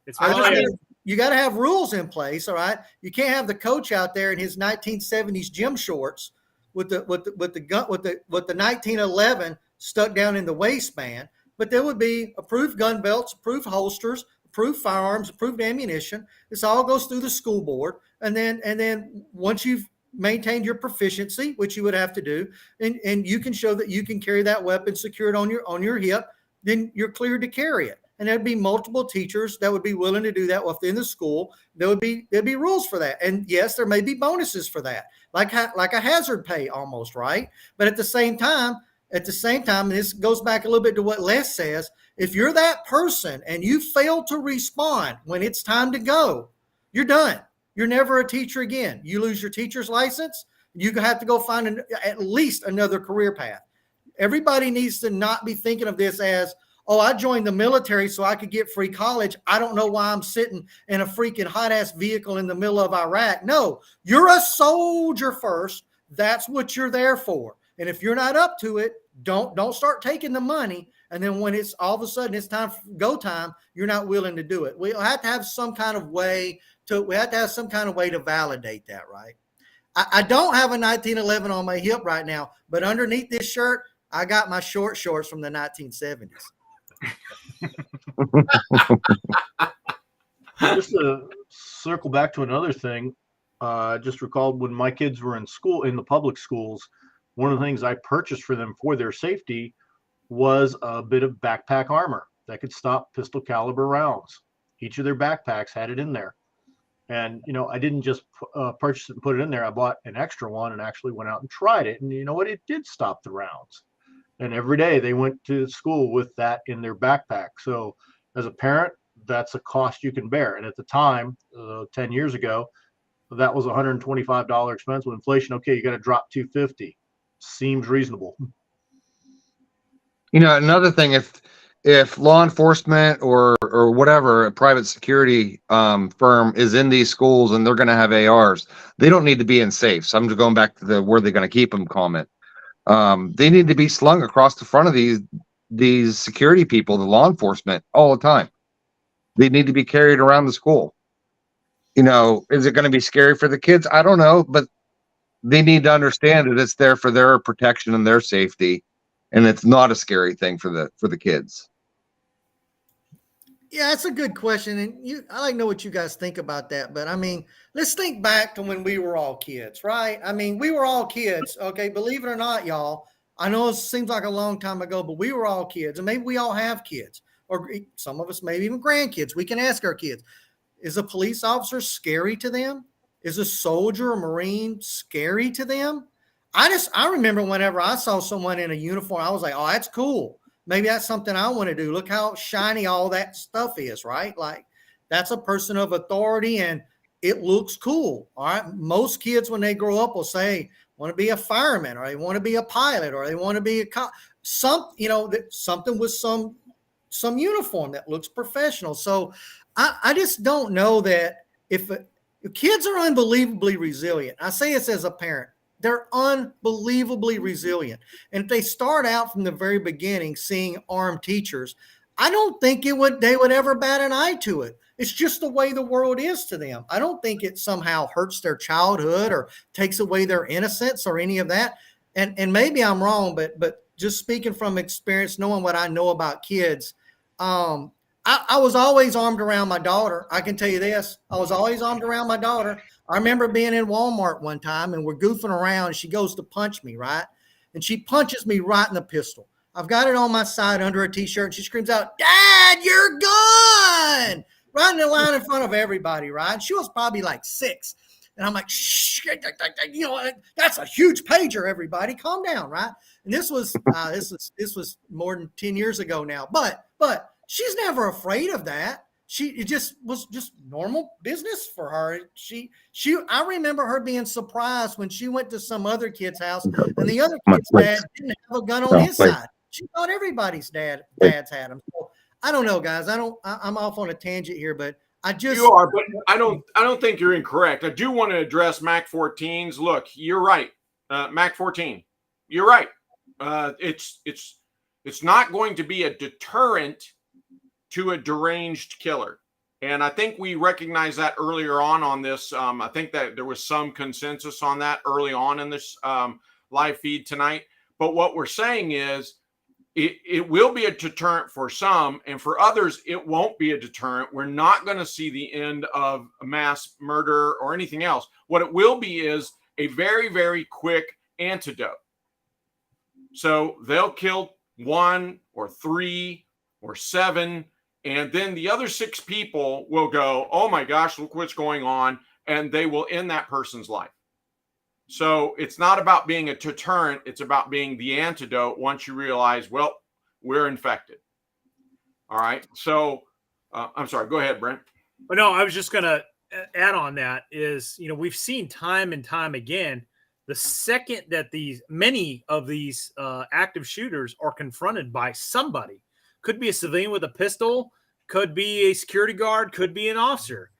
It's I not just like- mean, you got to have rules in place, all right? You can't have the coach out there in his 1970s gym shorts with the 1911 stuck down in the waistband. But there would be approved gun belts, approved holsters, approved firearms, approved ammunition. This all goes through the school board, and then once you've maintained your proficiency, which you would have to do, and you can show that you can carry that weapon secured on your hip, then you're cleared to carry it. And there'd be multiple teachers that would be willing to do that within the school. There'd be rules for that. And yes, there may be bonuses for that, like a hazard pay almost, right? But at the same time, and this goes back a little bit to what Les says, if you're that person and you fail to respond when it's time to go, you're done. You're never a teacher again. You lose your teacher's license. You have to go find at least another career path. Everybody needs to not be thinking of this as, oh, I joined the military so I could get free college. I don't know why I'm sitting in a freaking hot ass vehicle in the middle of Iraq. No, you're a soldier first. That's what you're there for. And if you're not up to it, don't start taking the money. And then when it's all of a sudden it's time for go time, you're not willing to do it. We have to have some kind of way to validate that, right? I don't have a 1911 on my hip right now, but underneath this shirt, I got my short shorts from the 1970s. Just to circle back to another thing, just recalled when my kids were in school, in the public schools, one of the things I purchased for them for their safety was a bit of backpack armor that could stop pistol caliber rounds. Each of their backpacks had it in there. And, I didn't just purchase it and put it in there. I bought an extra one and actually went out and tried it. And you know what? It did stop the rounds. And every day they went to school with that in their backpack. So as a parent, that's a cost you can bear. And at the time, 10 years ago, that was $125 expense. With inflation, okay, you got to drop $250. Seems reasonable. Another thing, if law enforcement or whatever, a private security firm is in these schools and they're going to have ARs, they don't need to be in safes. I'm just going back to the where they're going to keep them comment. They need to be slung across the front of these security people, the law enforcement, all the time. They need to be carried around the school. Is it going to be scary for the kids? I don't know, but they need to understand that it's there for their protection and their safety, and it's not a scary thing for the kids. Yeah, that's a good question. And I like to know what you guys think about that. But I mean, let's think back to when we were all kids, right? I mean, we were all kids. Okay. Believe it or not, y'all, I know it seems like a long time ago, but we were all kids, and maybe we all have kids, or some of us, maybe even grandkids. We can ask our kids, is a police officer scary to them? Is a soldier or Marine scary to them? I remember whenever I saw someone in a uniform, I was like, oh, that's cool. Maybe that's something I want to do. Look how shiny all that stuff is, right? Like, that's a person of authority and it looks cool. All right. Most kids, when they grow up, will say, want to be a fireman, or they want to be a pilot, or they want to be a cop. Something with some uniform that looks professional. So I just don't know that if kids are unbelievably resilient. I say this as a parent. They're unbelievably resilient. And if they start out from the very beginning seeing armed teachers, I don't think they would ever bat an eye to it. It's just the way the world is to them. I don't think it somehow hurts their childhood or takes away their innocence or any of that. And maybe I'm wrong, but just speaking from experience, knowing what I know about kids, I was always armed around my daughter. I can tell you this. I was always armed around my daughter. I remember being in Walmart one time and we're goofing around and she goes to punch me, right? And she punches me right in the pistol. I've got it on my side under a t-shirt and she screams out, "Dad, your gun!" Right in the line in front of everybody, right? She was probably like 6. And I'm like, shh, that's a huge pager, everybody. Calm down, right? And this was more than 10 years ago now. But she's never afraid of that. It just was just normal business for her. I remember her being surprised when she went to some other kid's house and the other kid's dad didn't have a gun on his side. She thought everybody's dads had them. So I don't know, guys. I'm off on a tangent here, but you are, but I don't think you're incorrect. I do want to address Mac 14s. Look, you're right. Mac 14, you're right. It's not going to be a deterrent to a deranged killer. And I think we recognized that earlier on this. I think that there was some consensus on that early on in this live feed tonight. But what we're saying is it will be a deterrent for some, and for others, it won't be a deterrent. We're not going to see the end of mass murder or anything else. What it will be is a very, very quick antidote. So they'll kill 1 or 3 or 7, and then the other 6 people will go, oh my gosh, look what's going on, and they will end that person's life. So it's not about being a deterrent. It's about being the antidote once you realize, well, we're infected. All right. So I'm sorry. Go ahead, Brent. But no, I was just going to add on that is, we've seen time and time again, the second that many of these active shooters are confronted by somebody, could be a civilian with a pistol, could be a security guard, could be an officer.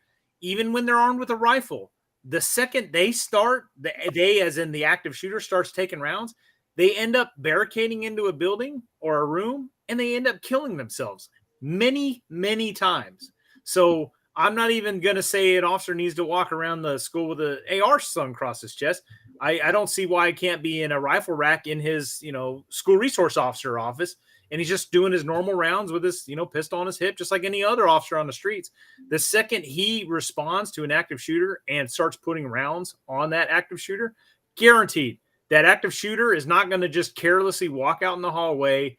Even when they're armed with a rifle, the second they start, they as in the active shooter starts taking rounds, they end up barricading into a building or a room, and they end up killing themselves many, many times. So I'm not even going to say an officer needs to walk around the school with an AR slung across his chest. I don't see why it can't be in a rifle rack in his, school resource officer office. And he's just doing his normal rounds with his, pistol on his hip, just like any other officer on the streets. The second he responds to an active shooter and starts putting rounds on that active shooter, guaranteed that active shooter is not going to just carelessly walk out in the hallway,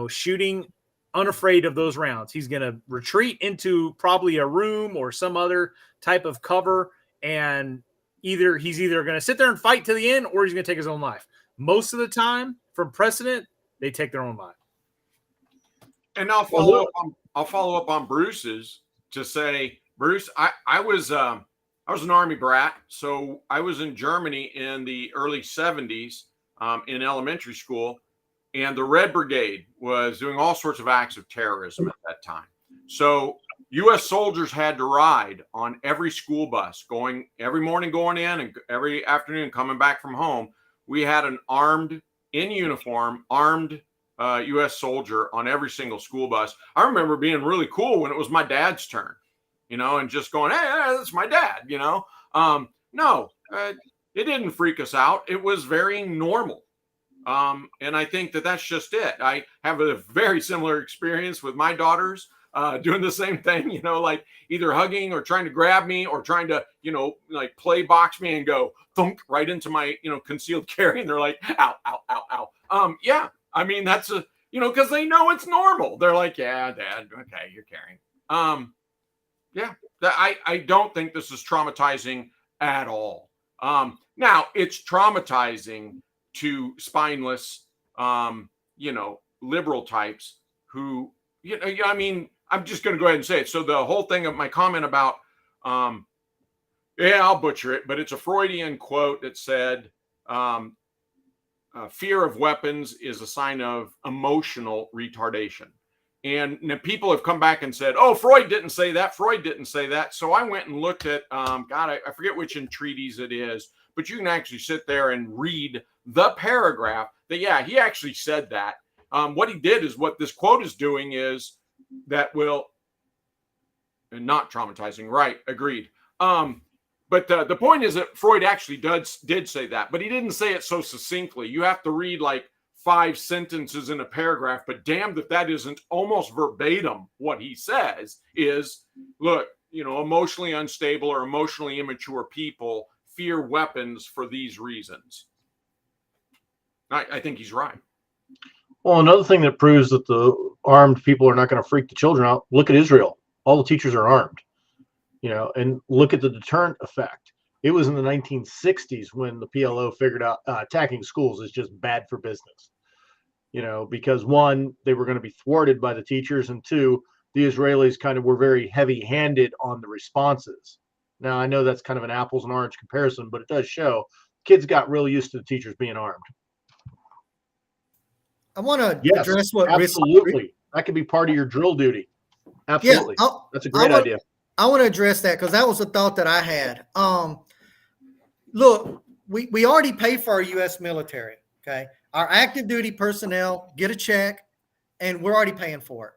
shooting unafraid of those rounds. He's going to retreat into probably a room or some other type of cover. And he's either going to sit there and fight to the end, or he's going to take his own life. Most of the time, from precedent, they take their own life. And I'll follow up on Bruce's to say, Bruce, I was an Army brat, so I was in Germany in the early 70s in elementary school, and the Red Brigade was doing all sorts of acts of terrorism at that time. So U.S. soldiers had to ride on every school bus, going every morning going in and every afternoon coming back from home. We had an armed, in uniform, armed U.S. soldier on every single school bus. I remember being really cool when it was my dad's turn, and just going, hey, that's my dad, No, it didn't freak us out. It was very normal. And I think that that's just it. I have a very similar experience with my daughters doing the same thing, like either hugging or trying to grab me or trying to, like play box me and go thunk right into my, concealed carry. And they're like, ow, ow, ow, ow. Yeah. I mean, that's because they know it's normal. They're like, yeah, Dad, okay, you're carrying. Yeah, I don't think this is traumatizing at all. Now it's traumatizing to spineless, liberal types who, I mean, I'm just going to go ahead and say it. So the whole thing of my comment about, I'll butcher it, but it's a Freudian quote that said, fear of weapons is a sign of emotional retardation. And people have come back and said, oh, Freud didn't say that. Freud didn't say that. So I went and looked at, I forget which entreatise it is, but you can actually sit there and read the paragraph that, he actually said that. What he did is what this quote is doing is that will, and not traumatizing, right? Agreed. But the point is that Freud actually did say that, but he didn't say it so succinctly. You have to read like 5 sentences in a paragraph, but damned if that isn't almost verbatim what he says is, look, emotionally unstable or emotionally immature people fear weapons for these reasons. I think he's right. Well, another thing that proves that the armed people are not going to freak the children out, look at Israel. All the teachers are armed. And look at the deterrent effect. It was in the 1960s when the PLO figured out attacking schools is just bad for business. Because one, they were going to be thwarted by the teachers, and two, the Israelis kind of were very heavy-handed on the responses. Now, I know that's kind of an apples and orange comparison, but it does show kids got real used to the teachers being armed. I want to address what absolutely. That could be part of your drill duty. Absolutely. Yeah, that's a great idea. I want to address that because that was a thought that I had. Look, we already pay for our U.S. military, okay? Our active duty personnel get a check, and we're already paying for it.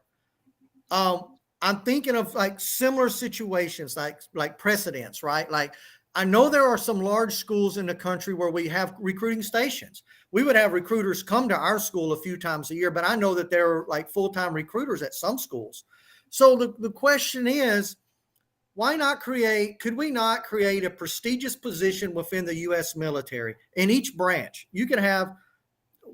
I'm thinking of like similar situations, like precedents, right? Like I know there are some large schools in the country where we have recruiting stations. We would have recruiters come to our school a few times a year, but I know that there are like full-time recruiters at some schools. So the question is, could we not create a prestigious position within the U.S. military in each branch? You could have,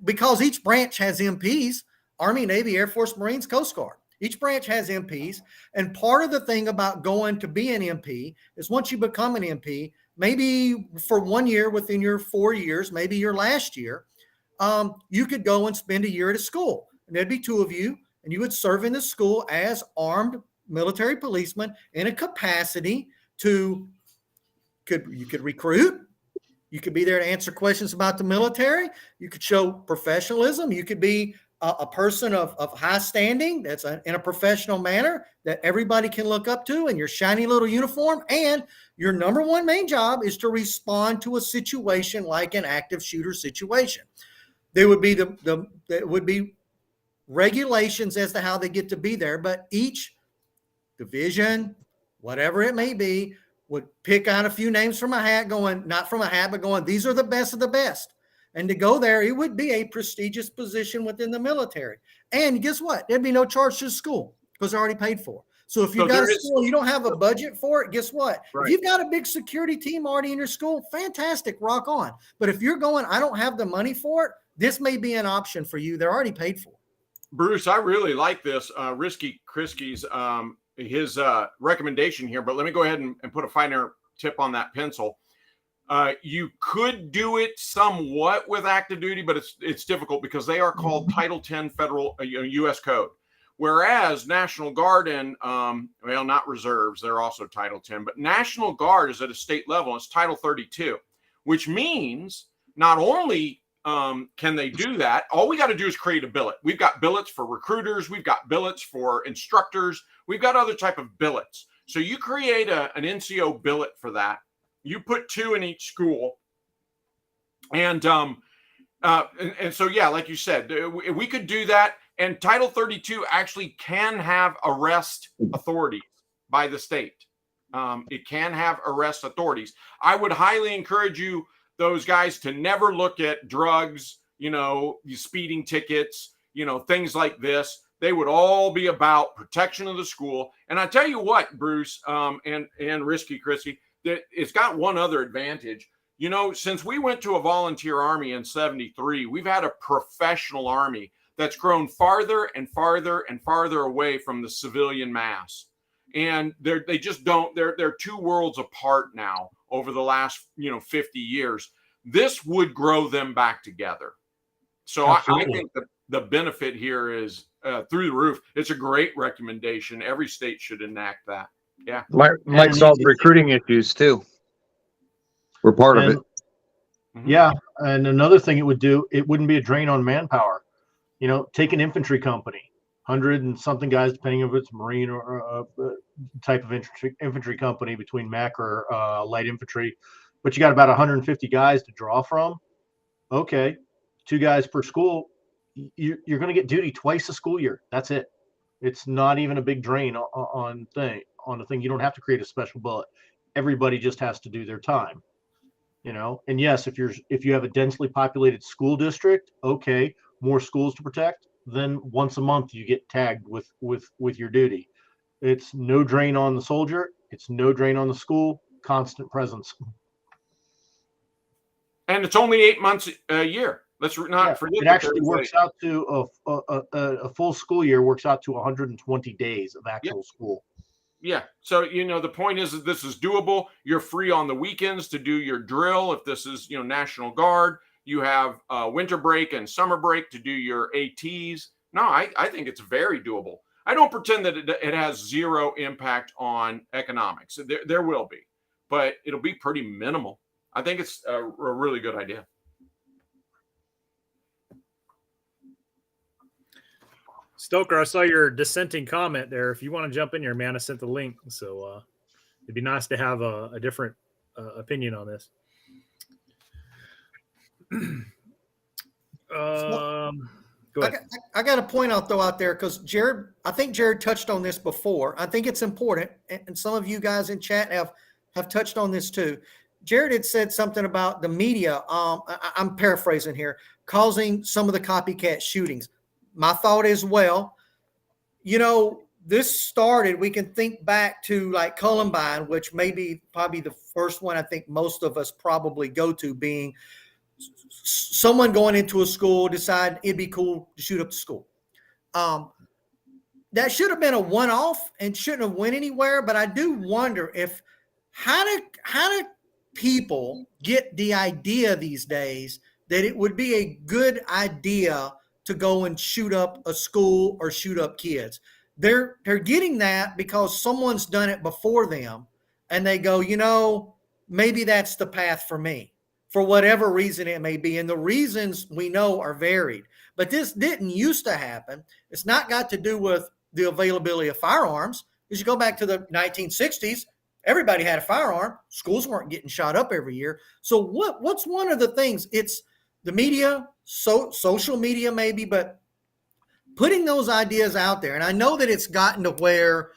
because each branch has MPs, Army, Navy, Air Force, Marines, Coast Guard. Each branch has MPs. And part of the thing about going to be an MP is once you become an MP, maybe for 1 year within your 4 years, maybe your last year, you could go and spend a year at a school. And there'd be 2 of you, and you would serve in the school as armed military policemen in a capacity you could recruit. You could be there to answer questions about the military. You could show professionalism. You could be a person of high standing that's in a professional manner that everybody can look up to in your shiny little uniform. And your number one main job is to respond to a situation like an active shooter situation. There would be there would be regulations as to how they get to be there, but each division, whatever it may be, would pick out a few names from a hat, going, not from a hat, but going, these are the best of the best. And to go there, it would be a prestigious position within the military. And guess what? There'd be no charge to the school because they're already paid for. So if you've got a school, you don't have a budget for it, guess what? Right. If you've got a big security team already in your school, fantastic, rock on. But if you're going, I don't have the money for it, this may be an option for you. They're already paid for. Bruce, I really like this Risky Kriski's his recommendation here, but let me go ahead and put a finer tip on that pencil. You could do it somewhat with active duty, but it's difficult because they are called Title 10 federal U.S. code. Whereas National Guard and, well, not reserves, they're also Title 10, but National Guard is at a state level. It's Title 32, which means not only can they do that, all we got to do is create a billet. We've got billets for recruiters. We've got billets for instructors. We've got other type of billets. So you create an NCO billet for that. You put 2 in each school. And so, yeah, like you said, we could do that. And Title 32 actually can have arrest authorities by the state. It can have arrest authorities. I would highly encourage those guys to never look at drugs, speeding tickets, things like this. They would all be about protection of the school. And I tell you what, Bruce, and Risky Chrissy, that it's got one other advantage. Since we went to a volunteer army in 73, we've had a professional army that's grown farther and farther and farther away from the civilian mass. And they just don't, they're 2 worlds apart now over the last, 50 years. This would grow them back together. So I think the benefit here is through the roof. It's a great recommendation. Every state should enact that. Yeah. Might solve recruiting issues too. We're part of it. Yeah. And another thing it would do, it wouldn't be a drain on manpower. Take an infantry company, 100 and something guys, depending if it's Marine or type of infantry company between MAC or light infantry, but you got about 150 guys to draw from. Okay, 2 guys per school. You're going to get duty twice a school year. That's it. It's not even a big drain on the thing. You don't have to create a special bullet. Everybody just has to do their time. And yes, if you have a densely populated school district, okay, more schools to protect, then once a month you get tagged with your duty. It's no drain on the soldier. It's no drain on the school. Constant presence. And it's only 8 months a year. Let's not forget. It actually works out to a full school year works out to 120 days of actual school. Yeah. So, the point is that this is doable. You're free on the weekends to do your drill. If this is, National Guard, you have winter break and summer break to do your ATs. No, I think it's very doable. I don't pretend that it has zero impact on economics. There will be, but it'll be pretty minimal. I think it's a really good idea. Stoker, I saw your dissenting comment there. If you want to jump in here, man, I sent the link. So it'd be nice to have a different opinion on this. Go ahead. I got a point I'll throw out there because I think Jared touched on this before. I think it's important, and some of you guys in chat have touched on this too. Jared had said something about the media. I'm paraphrasing here, causing some of the copycat shootings. My thought as well, this started, we can think back to like Columbine, which may be probably the first one I think most of us probably go to, being someone going into a school, decide it'd be cool to shoot up the school. That should have been a one-off and shouldn't have went anywhere. But I do wonder how do people get the idea these days that it would be a good idea to go and shoot up a school or shoot up kids? They're getting that because someone's done it before them, and they go, maybe that's the path for me. for whatever reason it may be. And the reasons we know are varied. But this didn't used to happen. It's not got to do with the availability of firearms. Because you go back to the 1960s, everybody had a firearm. Schools weren't getting shot up every year. So what's one of the things? It's the media, social media maybe, but putting those ideas out there. And I know that it's gotten to where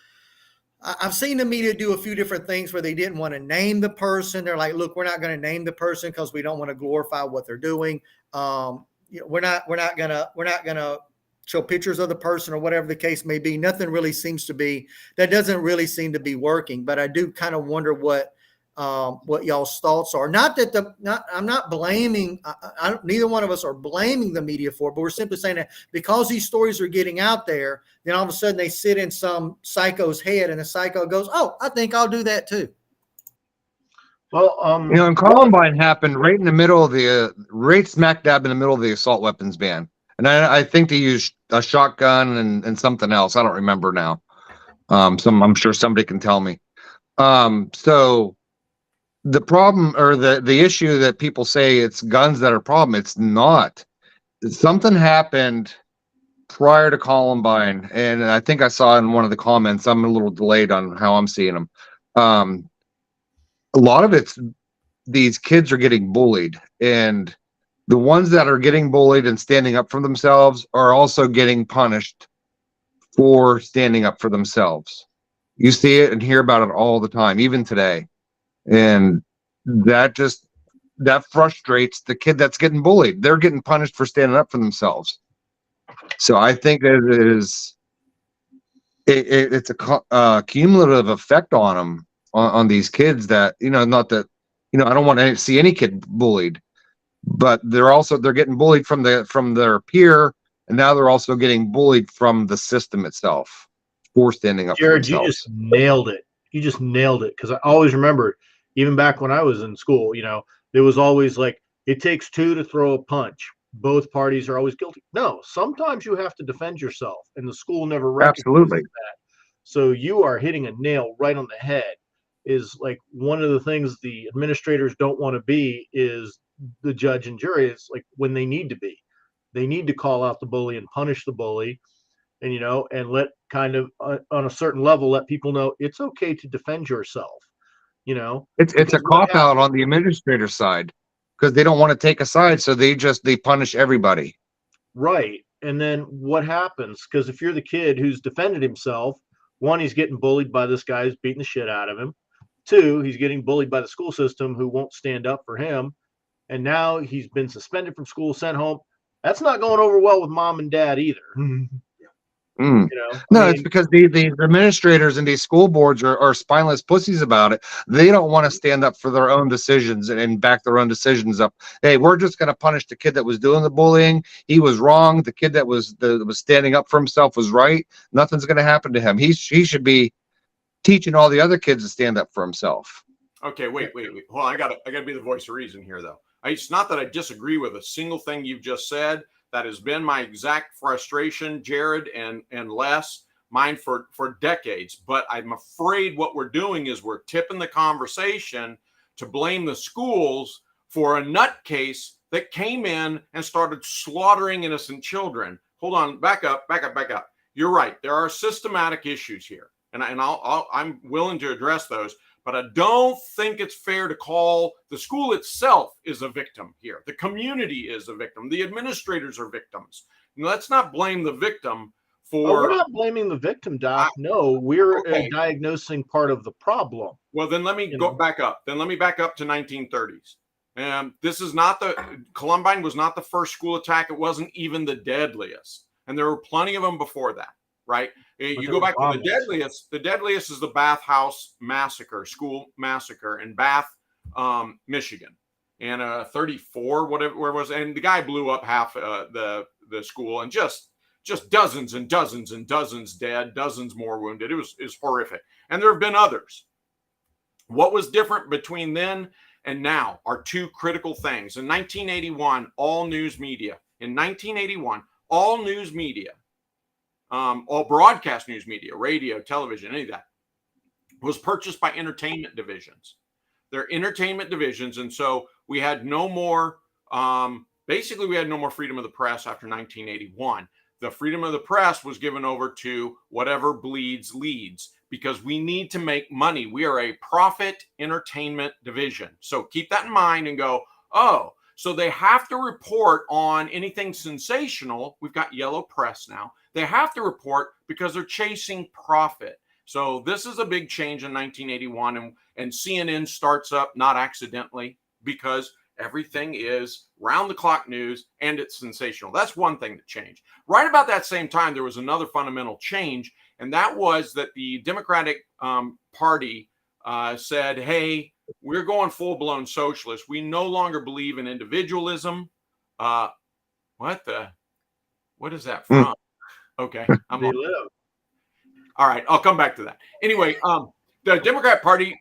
I've seen the media do a few different things where they didn't want to name the person. They're like, look, we're not going to name the person because we don't want to glorify what they're doing. We're not going to show pictures of the person or whatever the case may be. Nothing really seems to be, that doesn't really seem to be working. But I do kind of wonder what y'all's thoughts are. Not that I'm not blaming, neither one of us are blaming the media for it, but we're simply saying that because these stories are getting out there, then all of a sudden they sit in some psycho's head and the psycho goes, oh, I think I'll do that too. Well, and Columbine happened right in the middle of right smack dab in the middle of the assault weapons ban. And I think they used a shotgun and something else. I don't remember now. I'm sure somebody can tell me. So the problem or the issue that people say it's guns that are a problem, it's not. Something happened prior to Columbine, and I think I saw in one of the comments, I'm a little delayed on how I'm seeing them. A lot of it's these kids are getting bullied, and the ones that are getting bullied and standing up for themselves are also getting punished for standing up for themselves. You see it and hear about it all the time, even today. And that frustrates the kid that's getting bullied. They're getting punished for standing up for themselves. So I think it's a cumulative effect on them, on these kids that, not that, I don't want to see any kid bullied, but they're getting bullied from their peer. And now they're also getting bullied from the system itself for standing up Jared, for themselves. You just nailed it. You just nailed it. Because I always remember, even back when I was in school, there was always like, it takes two to throw a punch. Both parties are always guilty. No, sometimes you have to defend yourself, and the school never recognizes that. So you are hitting a nail right on the head. Is like one of the things the administrators don't want to be is the judge and jury. It's like when they need to be. They need to call out the bully and punish the bully, and and let kind of on a certain level let people know it's okay to defend yourself. It's a cop out on the administrator side because they don't want to take a side, so they punish everybody. Right. And then what happens? Because if you're the kid who's defended himself, one, he's getting bullied by this guy who's beating the shit out of him. Two, he's getting bullied by the school system who won't stand up for him. And now he's been suspended from school, sent home. That's not going over well with mom and dad either. It's because the administrators and these school boards are spineless pussies about it. They don't want to stand up for their own decisions and back their own decisions up. Hey, we're just going to punish the kid that was doing the bullying. He was wrong. The kid that was standing up for himself was right. Nothing's going to happen to him. He should be teaching all the other kids to stand up for himself. Okay, wait. Hold on, I gotta be the voice of reason here, though. It's not that I disagree with a single thing you've just said. That has been my exact frustration, Jared and Les, mine for decades. But I'm afraid what we're doing is we're tipping the conversation to blame the schools for a nutcase that came in and started slaughtering innocent children. Hold on, back up. You're right. There are systematic issues here, and I'm willing to address those. But I don't think it's fair to call the school itself is a victim here. The community is a victim. The administrators are victims. Let's not blame the victim for. We're not blaming the victim, Doc. No, we're diagnosing part of the problem. Well, then let me go back up. Then let me back up to 1930s. This is not Columbine was not the first school attack. It wasn't even the deadliest. And there were plenty of them before that. Right. You go back to the deadliest. The deadliest is the Bath House massacre, school massacre in Bath, Michigan, and 34, whatever, where it was. And the guy blew up half the school, and just dozens and dozens and dozens dead, dozens more wounded. It was horrific. And there have been others. What was different between then and now are two critical things. In 1981, all news media. All broadcast news media, radio, television, any of that, was purchased by entertainment divisions. They're entertainment divisions. And so we had no more, basically, we had no more freedom of the press after 1981. The freedom of the press was given over to whatever bleeds leads, because we need to make money. We are a profit entertainment division. So keep that in mind and go, oh, so they have to report on anything sensational. We've got yellow press now. They have to report because they're chasing profit. So this is a big change in 1981, and CNN starts up not accidentally, because everything is round-the-clock news and it's sensational. That's one thing that changed. Right about that same time, there was another fundamental change, and that was that the Democratic Party said, hey, we're going full-blown socialist. We no longer believe in individualism. What is that from? Okay. They live. All right, I'll come back to that. Anyway, the Democrat Party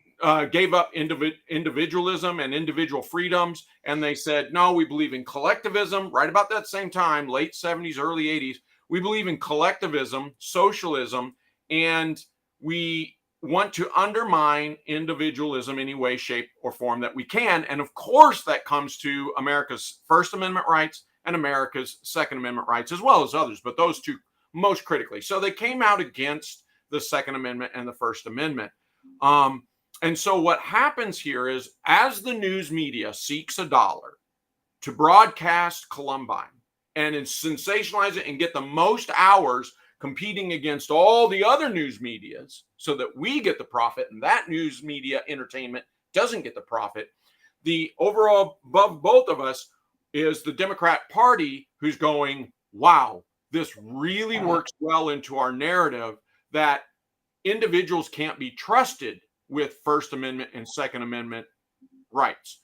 gave up individualism and individual freedoms, and they said, no, we believe in collectivism. Right about that same time, late 70s, early 80s, we believe in collectivism, socialism, and we want to undermine individualism any way, shape, or form that we can. And of course, that comes to America's First Amendment rights and America's Second Amendment rights, as well as others, but those two most critically. So they came out against the Second Amendment and the First Amendment. And so what happens here is, as the news media seeks a dollar to broadcast Columbine and sensationalize it and get the most hours competing against all the other news medias so that we get the profit and that news media entertainment doesn't get the profit, the overall above both of us is the Democrat Party, who's going, wow, this really works well into our narrative that individuals can't be trusted with First Amendment and Second Amendment rights.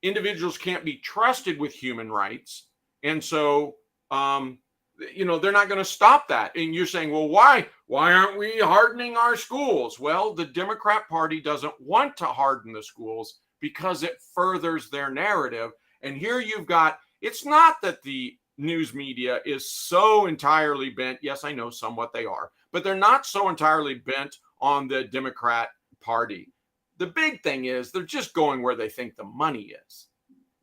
Individuals can't be trusted with human rights. And so, they're not going to stop that. And you're saying, well, why aren't we hardening our schools? Well, the Democrat Party doesn't want to harden the schools because it furthers their narrative. And here you've got, it's not that the news media is so entirely bent. Yes, I know somewhat they are, but they're not so entirely bent on the Democrat Party. The big thing is they're just going where they think the money is.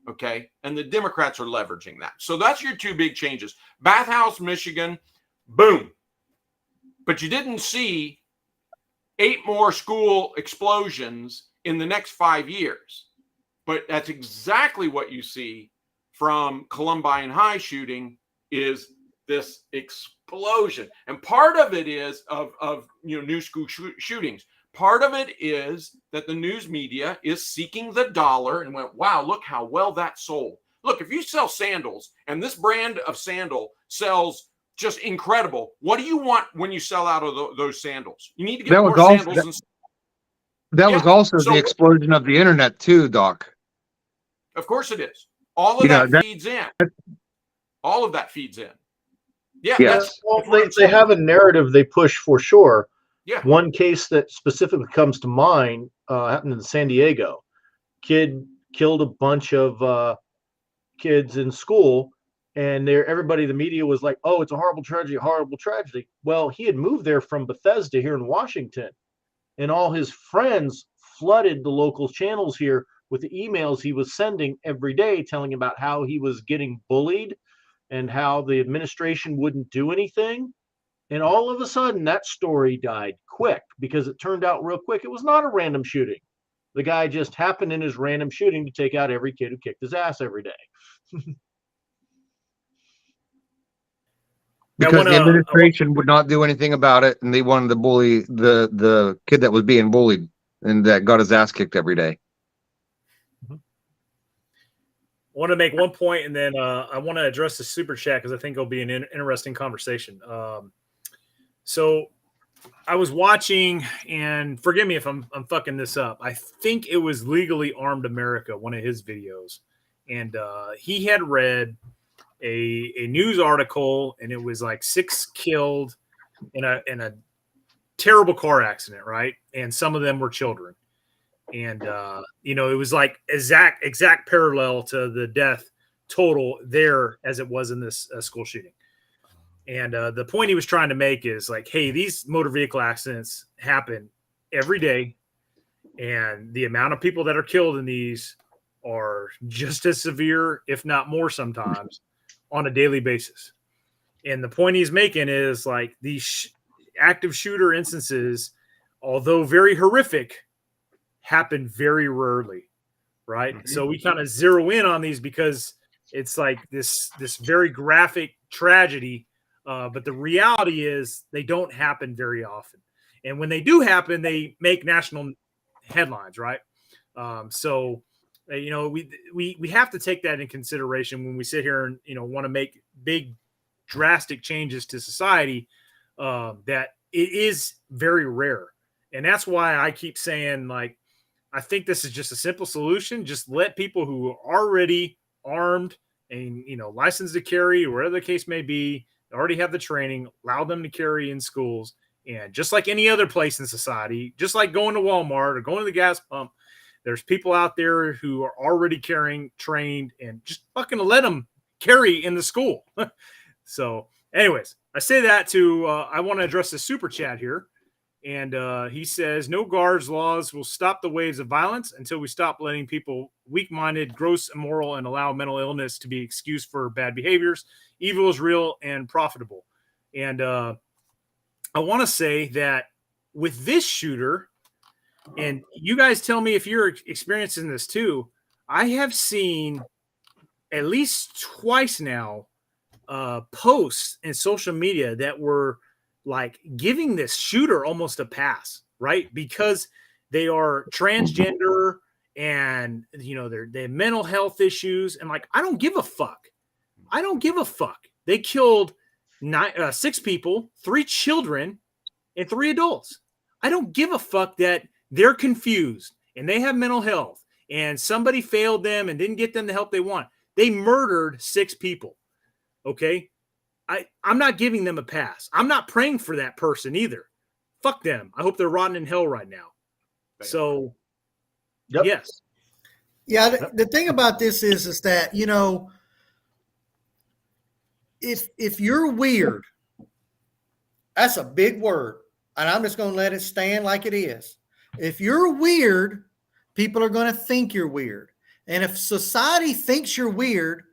Okay. And the Democrats are leveraging that. So that's your two big changes. Bathhouse, Michigan, boom. But you didn't see 8 more school explosions in the next 5 years. But that's exactly what you see from Columbine High shooting, is this explosion. And part of it is of new school shootings. Part of it is that the news media is seeking the dollar and went, wow, look how well that sold. Look, if you sell sandals and this brand of sandal sells just incredible, what do you want when you sell out of those sandals? You need to get more sandals. That was also the explosion of the internet too, Doc. Of course it is. All of that feeds in. All of that feeds in. Yeah. Yes. Well, they have a narrative they push for sure. Yeah. One case that specifically comes to mind happened in San Diego. Kid killed a bunch of kids in school, and everybody, the media was like, oh, it's a horrible tragedy, horrible tragedy. Well, he had moved there from Bethesda here in Washington, and all his friends flooded the local channels here with the emails he was sending every day telling about how he was getting bullied and how the administration wouldn't do anything. And all of a sudden, that story died quick because it turned out real quick. It was not a random shooting. The guy just happened in his random shooting to take out every kid who kicked his ass every day. Because the administration would not do anything about it, and they wanted to bully the kid that was being bullied and that got his ass kicked every day. I want to make one point, and then I want to address the super chat because I think it'll be an interesting conversation. So I was watching, and forgive me if I'm fucking this up. I think it was Legally Armed America, one of his videos, and he had read a news article, and it was like 6 killed in a terrible car accident, right? And some of them were children. And, it was like exact parallel to the death total there as it was in this school shooting. And the point he was trying to make is like, hey, these motor vehicle accidents happen every day. And the amount of people that are killed in these are just as severe, if not more sometimes, on a daily basis. And the point he's making is like these active shooter instances, although very horrific, happen very rarely, right? Mhm. So we kind of zero in on these because it's like this very graphic tragedy, but the reality is they don't happen very often. And when they do happen, they make national headlines, right? So we have to take that in consideration when we sit here and want to make big drastic changes to society, that it is very rare. And that's why I keep saying, like, I think this is just a simple solution. Just let people who are already armed and licensed to carry, or whatever the case may be, already have the training, allow them to carry in schools. And just like any other place in society, just like going to Walmart or going to the gas pump, there's people out there who are already carrying, trained, and just fucking let them carry in the school. So, anyways, I say that to I want to address the super chat here. And he says, no guards laws will stop the waves of violence until we stop letting people weak-minded, gross, immoral, and allow mental illness to be excused for bad behaviors. Evil is real and profitable. And I want to say that with this shooter, and you guys tell me if you're experiencing this too, I have seen at least twice now posts in social media that were like giving this shooter almost a pass, right? Because they are transgender and they have mental health issues, and like, I don't give a fuck. I don't give a fuck. They killed 6 people, 3 children, and 3 adults. I don't give a fuck that they're confused and they have mental health and somebody failed them and didn't get them the help they want. They murdered 6 people. Okay. I'm not giving them a pass. I'm not praying for that person either. Fuck them. I hope they're rotting in hell right now. So, Yep. yes. Yeah. The thing about this is that, if you're weird, that's a big word. And I'm just going to let it stand like it is. If you're weird, people are going to think you're weird. And if society thinks you're weird,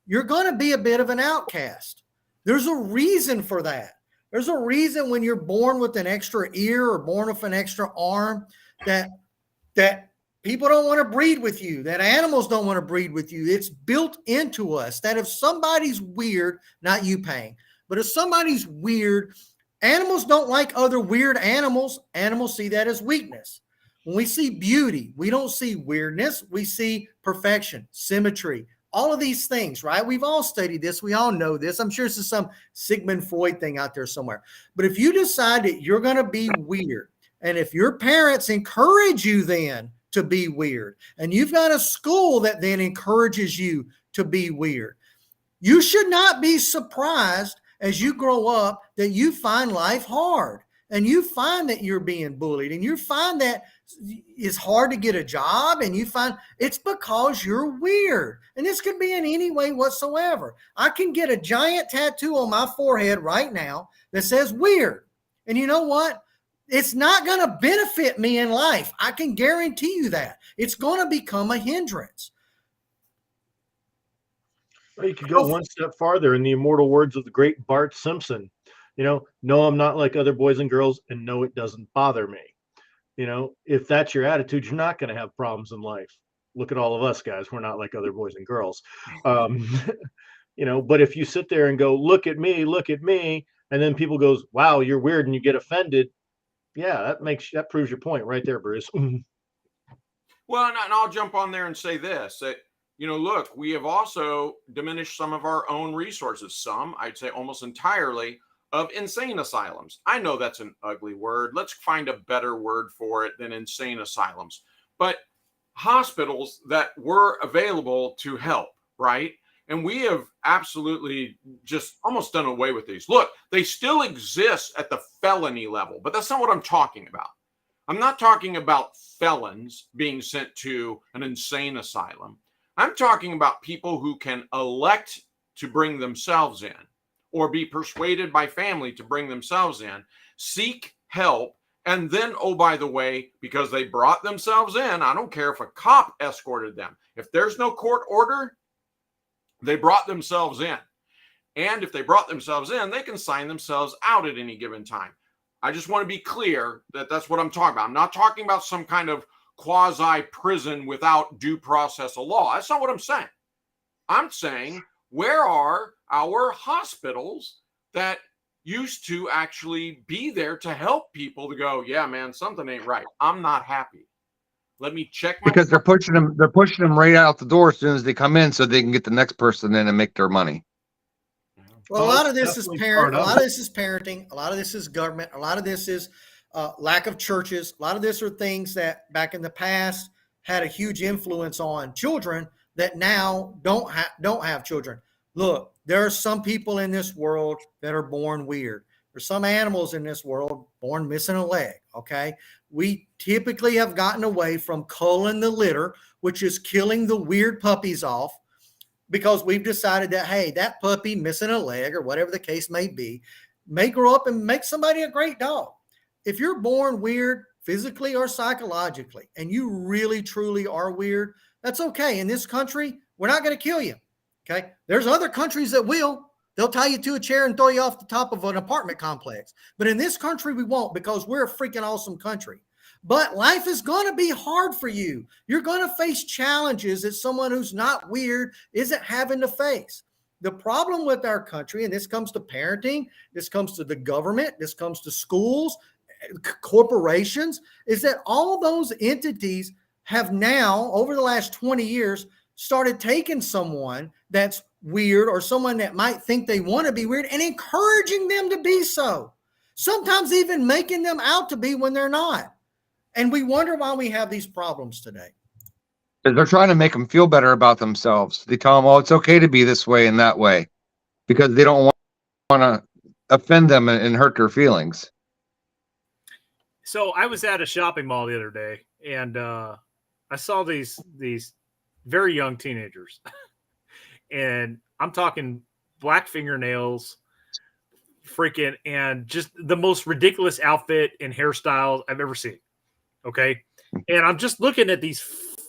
you're going to be a bit of an outcast. There's a reason for that. There's a reason when you're born with an extra ear or born with an extra arm that people don't want to breed with you, that animals don't want to breed with you. It's built into us that if somebody's weird, not you, Pang, but if somebody's weird, animals don't like other weird animals. Animals see that as weakness. When we see beauty, we don't see weirdness. We see perfection, symmetry, all of these things, right? We've all studied this. We all know this. I'm sure this is some Sigmund Freud thing out there somewhere. But if you decide that you're going to be weird, and if your parents encourage you then to be weird, and you've got a school that then encourages you to be weird, you should not be surprised as you grow up that you find life hard, and you find that you're being bullied, and you find that it's hard to get a job, and you find it's because you're weird. And this could be in any way whatsoever. I can get a giant tattoo on my forehead right now that says weird. And you know what? It's not going to benefit me in life. I can guarantee you that. It's going to become a hindrance. Well, you could go one step farther in the immortal words of the great Bart Simpson. No, I'm not like other boys and girls, and no, it doesn't bother me. If that's your attitude, you're not going to have problems in life. Look at all of us guys. We're not like other boys and girls. But if you sit there and go, look at me, and then people goes, wow, you're weird, and you get offended. Yeah, that proves your point right there, Bruce. Well, and I'll jump on there and say this, that, look, we have also diminished some of our own resources. Some, I'd say almost entirely, of insane asylums. I know that's an ugly word. Let's find a better word for it than insane asylums. But hospitals that were available to help, right? And we have absolutely just almost done away with these. Look, they still exist at the felony level, but that's not what I'm talking about. I'm not talking about felons being sent to an insane asylum. I'm talking about people who can elect to bring themselves in, or be persuaded by family to bring themselves in, seek help, and then, oh, by the way, because they brought themselves in, I don't care if a cop escorted them. If there's no court order, they brought themselves in. And if they brought themselves in, they can sign themselves out at any given time. I just want to be clear that that's what I'm talking about. I'm not talking about some kind of quasi prison without due process of law. That's not what I'm saying. I'm saying, where are our hospitals that used to actually be there to help people to go, yeah, man, something ain't right. I'm not happy. Let me check my Because they're pushing them right out the door as soon as they come in so they can get the next person in and make their money. Well, a lot of this is Definitely part a of lot it. of this is parenting. A lot of this is government. A lot of this is lack of churches. A lot of this are things that back in the past had a huge influence on children that now don't have children. Look, there are some people in this world that are born weird. There's some animals in this world born missing a leg. Okay, we typically have gotten away from culling the litter, which is killing the weird puppies off, because we've decided that, hey, that puppy missing a leg or whatever the case may grow up and make somebody a great dog. If you're born weird physically or psychologically, and you really, truly are weird, that's okay. In this country, we're not going to kill you. Okay. There's other countries that will. They'll tie you to a chair and throw you off the top of an apartment complex. But in this country, we won't, because we're a freaking awesome country. But life is going to be hard for you. You're going to face challenges that someone who's not weird isn't having to face. The problem with our country, and this comes to parenting, this comes to the government, this comes to schools, corporations, is that all those entities have now, over the last 20 years, started taking someone that's weird or someone that might think they want to be weird and encouraging them to be so. Sometimes even making them out to be when they're not. And we wonder why we have these problems today. They're trying to make them feel better about themselves. They tell them, oh, it's okay to be this way and that way, because they don't want to offend them and hurt their feelings. So I was at a shopping mall the other day, and I saw these very young teenagers, and I'm talking black fingernails, freaking, and just the most ridiculous outfit and hairstyles I've ever seen. Okay. And I'm just looking at these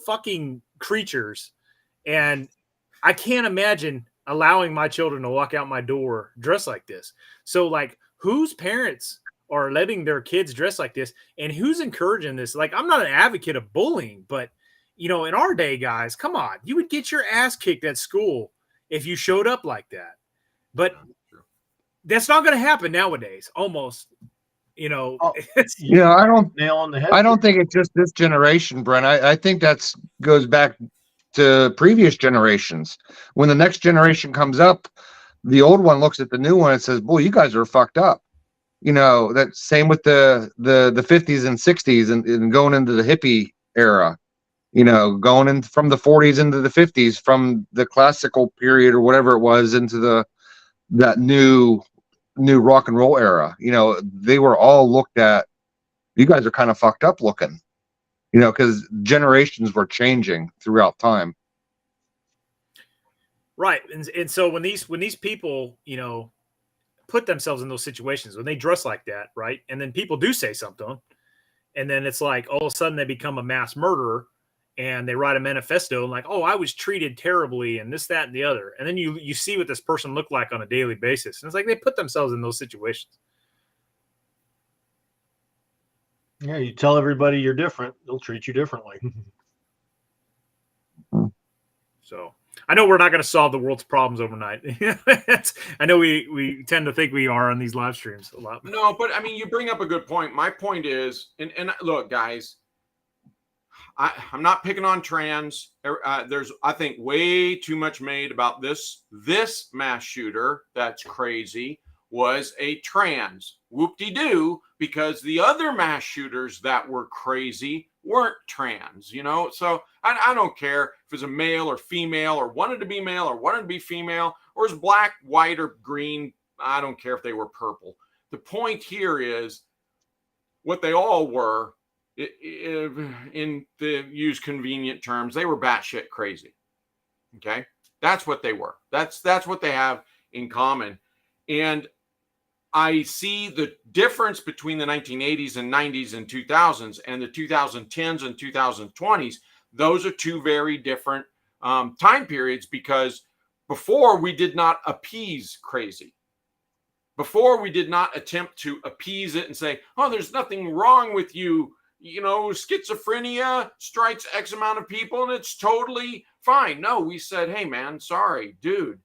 fucking creatures, and I can't imagine allowing my children to walk out my door dressed like this. So, like, whose parents are letting their kids dress like this, and who's encouraging this? Like, I'm not an advocate of bullying, but, you know, in our day, guys, come on, you would get your ass kicked at school if you showed up like that. But that's not going to happen nowadays. Almost. You know, I don't Nail on the head. I don't think it's just this generation, Brent. I think that's goes back to previous generations. When the next generation comes up, the old one looks at the new one and says, boy, you guys are fucked up. You know, that same with the 50s and 60s and going into the hippie era, you know, going in from the 40s into the 50s, from the classical period or whatever it was into that new rock and roll era. You know, they were all looked at, you guys are kind of fucked up looking, you know, because generations were changing throughout time. Right. And so when these people, you know, put themselves in those situations, when they dress like that, right, and then people do say something, and then it's like all of a sudden they become a mass murderer, and they write a manifesto and like, oh, I was treated terribly and this, that, and the other. And then you see what this person looked like on a daily basis. And it's like they put themselves in those situations. Yeah, you tell everybody you're different, they'll treat you differently. So I know we're not going to solve the world's problems overnight. I know we tend to think we are on these live streams a lot. No, but I mean, you bring up a good point. My point is, and look, guys, I'm not picking on trans. There's, I think, way too much made about this mass shooter. That's crazy. Was a trans. Whoop-de-doo, because the other mass shooters that were crazy weren't trans, you know? So I don't care if it's a male or female or wanted to be male or wanted to be female or is black, white, or green. I don't care if they were purple. The point here is what they all were, in the use convenient terms, they were batshit crazy. Okay. That's what they were. That's what they have in common. And I see the difference between the 1980s and 90s and 2000s and the 2010s and 2020s. Those are two very different time periods, because before we did not appease crazy. Before we did not attempt to appease it and say, oh, there's nothing wrong with you. You know, schizophrenia strikes X amount of people and it's totally fine. No, we said, hey, man, sorry, dude.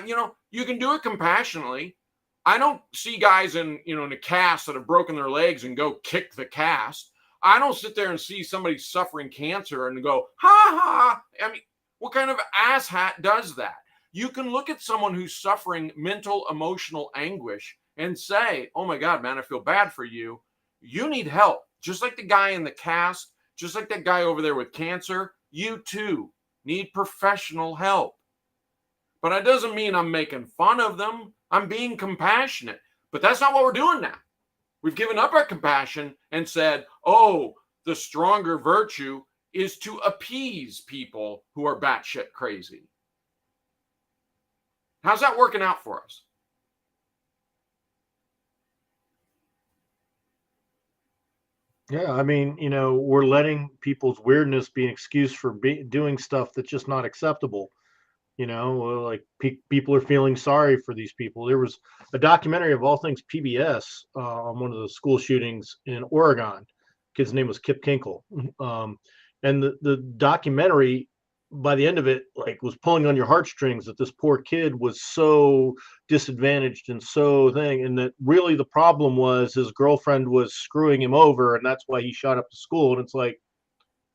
You know, you can do it compassionately. I don't see guys in a cast that have broken their legs and go kick the cast. I don't sit there and see somebody suffering cancer and go, ha ha. I mean, what kind of asshat does that? You can look at someone who's suffering mental, emotional anguish and say, oh my God, man, I feel bad for you. You need help. Just like the guy in the cast, just like that guy over there with cancer, you too need professional help. But that doesn't mean I'm making fun of them. I'm being compassionate. But that's not what we're doing now. We've given up our compassion and said, oh, the stronger virtue is to appease people who are batshit crazy. How's that working out for us? Yeah, I mean, we're letting people's weirdness be an excuse for doing stuff that's just not acceptable. Like people are feeling sorry for these people. There was a documentary of all things PBS on one of the school shootings in Oregon. Kid's name was Kip Kinkle. And the documentary, by the end of it, like, was pulling on your heartstrings that this poor kid was so disadvantaged and and that really the problem was his girlfriend was screwing him over, and that's why he shot up the school. And it's like,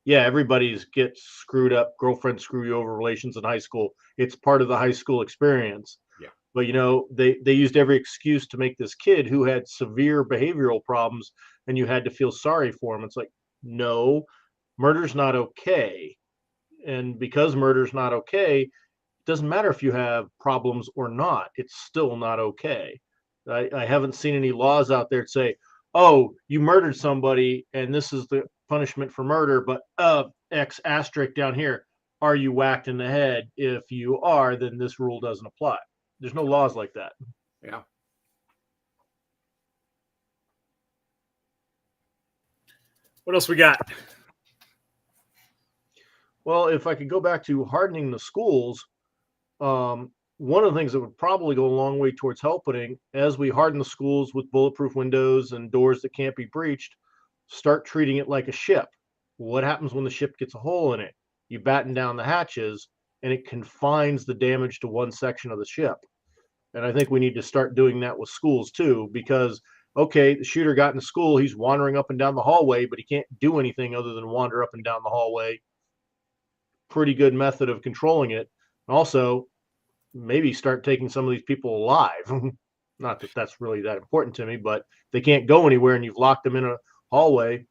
yeah, everybody's gets screwed up, girlfriends screw you over relations in high school. It's part of the high school experience. Yeah. But they used every excuse to make this kid who had severe behavioral problems, and you had to feel sorry for him. It's like, no, murder's not okay. And because murder's not okay, it doesn't matter if you have problems or not. It's still not okay. I haven't seen any laws out there that say, oh, you murdered somebody and this is the punishment for murder, but X asterisk down here, are you whacked in the head? If you are, then this rule doesn't apply. There's no laws like that. Yeah. What else we got? Well, if I could go back to hardening the schools, one of the things that would probably go a long way towards helping, as we harden the schools with bulletproof windows and doors that can't be breached, start treating it like a ship. What happens when the ship gets a hole in it? You batten down the hatches and it confines the damage to one section of the ship. And I think we need to start doing that with schools too, because, okay, the shooter got in school, he's wandering up and down the hallway, but he can't do anything other than wander up and down the hallway. Pretty good method of controlling it. Also, maybe start taking some of these people alive. Not that that's really that important to me, but they can't go anywhere and you've locked them in a hallway.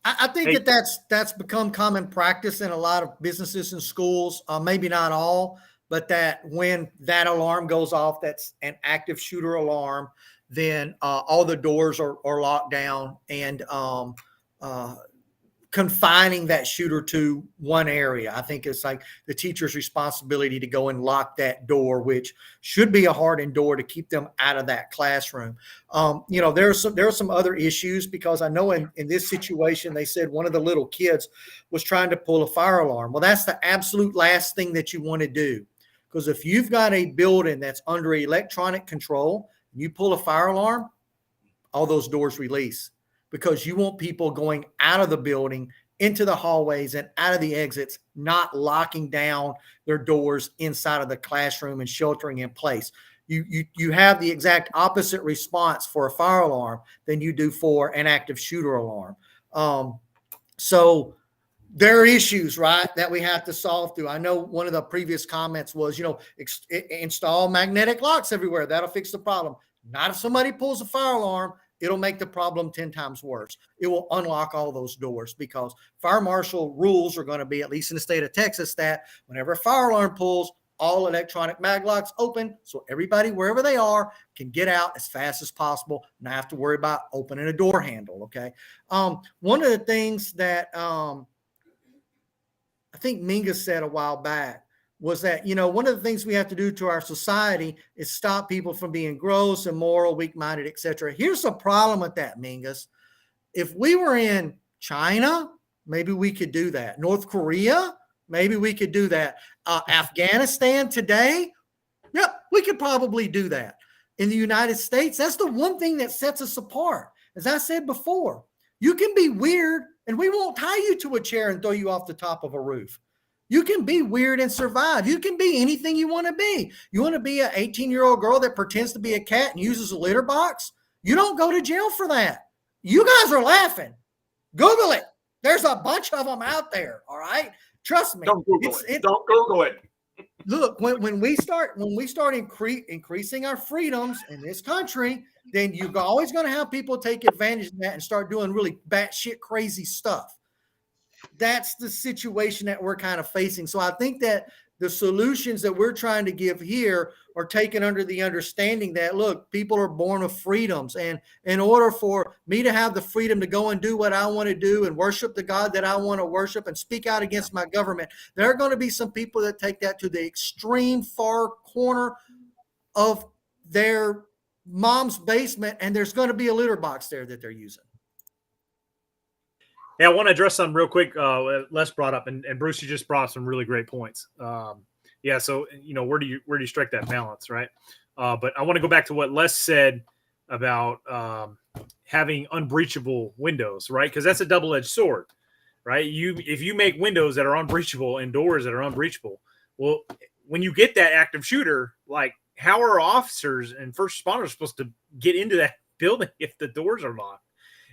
I think that's become common practice in a lot of businesses and schools. Maybe not all, but that when that alarm goes off, that's an active shooter alarm, then all the doors are locked down and confining that shooter to one area. I think it's like the teacher's responsibility to go and lock that door, which should be a hardened door to keep them out of that classroom. There are some other issues, because I know in this situation, they said one of the little kids was trying to pull a fire alarm. Well, that's the absolute last thing that you want to do, because if you've got a building that's under electronic control, you pull a fire alarm, all those doors release, because you want people going out of the building into the hallways and out of the exits, not locking down their doors inside of the classroom and sheltering in place. You have the exact opposite response for a fire alarm than you do for an active shooter alarm. So there are issues, right, that we have to solve through. I know one of the previous comments was, install magnetic locks everywhere. That'll fix the problem. Not if somebody pulls a fire alarm. It'll make the problem 10 times worse. It will unlock all those doors, because fire marshal rules are going to be, at least in the state of Texas, that whenever a fire alarm pulls, all electronic mag locks open, so everybody, wherever they are, can get out as fast as possible, not have to worry about opening a door handle. Okay. One of the things that I think Mingus said a while back was that, one of the things we have to do to our society is stop people from being gross, immoral, weak-minded, etc. Here's the problem with that, Mingus. If we were in China, maybe we could do that. North Korea, Maybe we could do that. Afghanistan today, yep, we could probably do that. In the United States, that's the one thing that sets us apart. As I said before, you can be weird and we won't tie you to a chair and throw you off the top of a roof. You can be weird and survive. You can be anything you want to be. You want to be an 18-year-old girl that pretends to be a cat and uses a litter box? You don't go to jail for that. You guys are laughing. Google it. There's a bunch of them out there. All right. Trust me. Don't Google it. Don't Google it. Look, when we start increasing our freedoms in this country, then you're always going to have people take advantage of that and start doing really batshit crazy stuff. That's the situation that we're kind of facing. So I think that the solutions that we're trying to give here are taken under the understanding that, look, people are born with freedoms. And in order for me to have the freedom to go and do what I want to do and worship the God that I want to worship and speak out against my government, there are going to be some people that take that to the extreme far corner of their mom's basement, and there's going to be a litter box there that they're using. Yeah, I want to address something real quick. Les brought up, and Bruce, you just brought up some really great points. Yeah, so where do you strike that balance, right? But I want to go back to what Les said about having unbreachable windows, right? Because that's a double-edged sword, right? If you make windows that are unbreachable and doors that are unbreachable, well, when you get that active shooter, like how are officers and first responders supposed to get into that building if the doors are locked?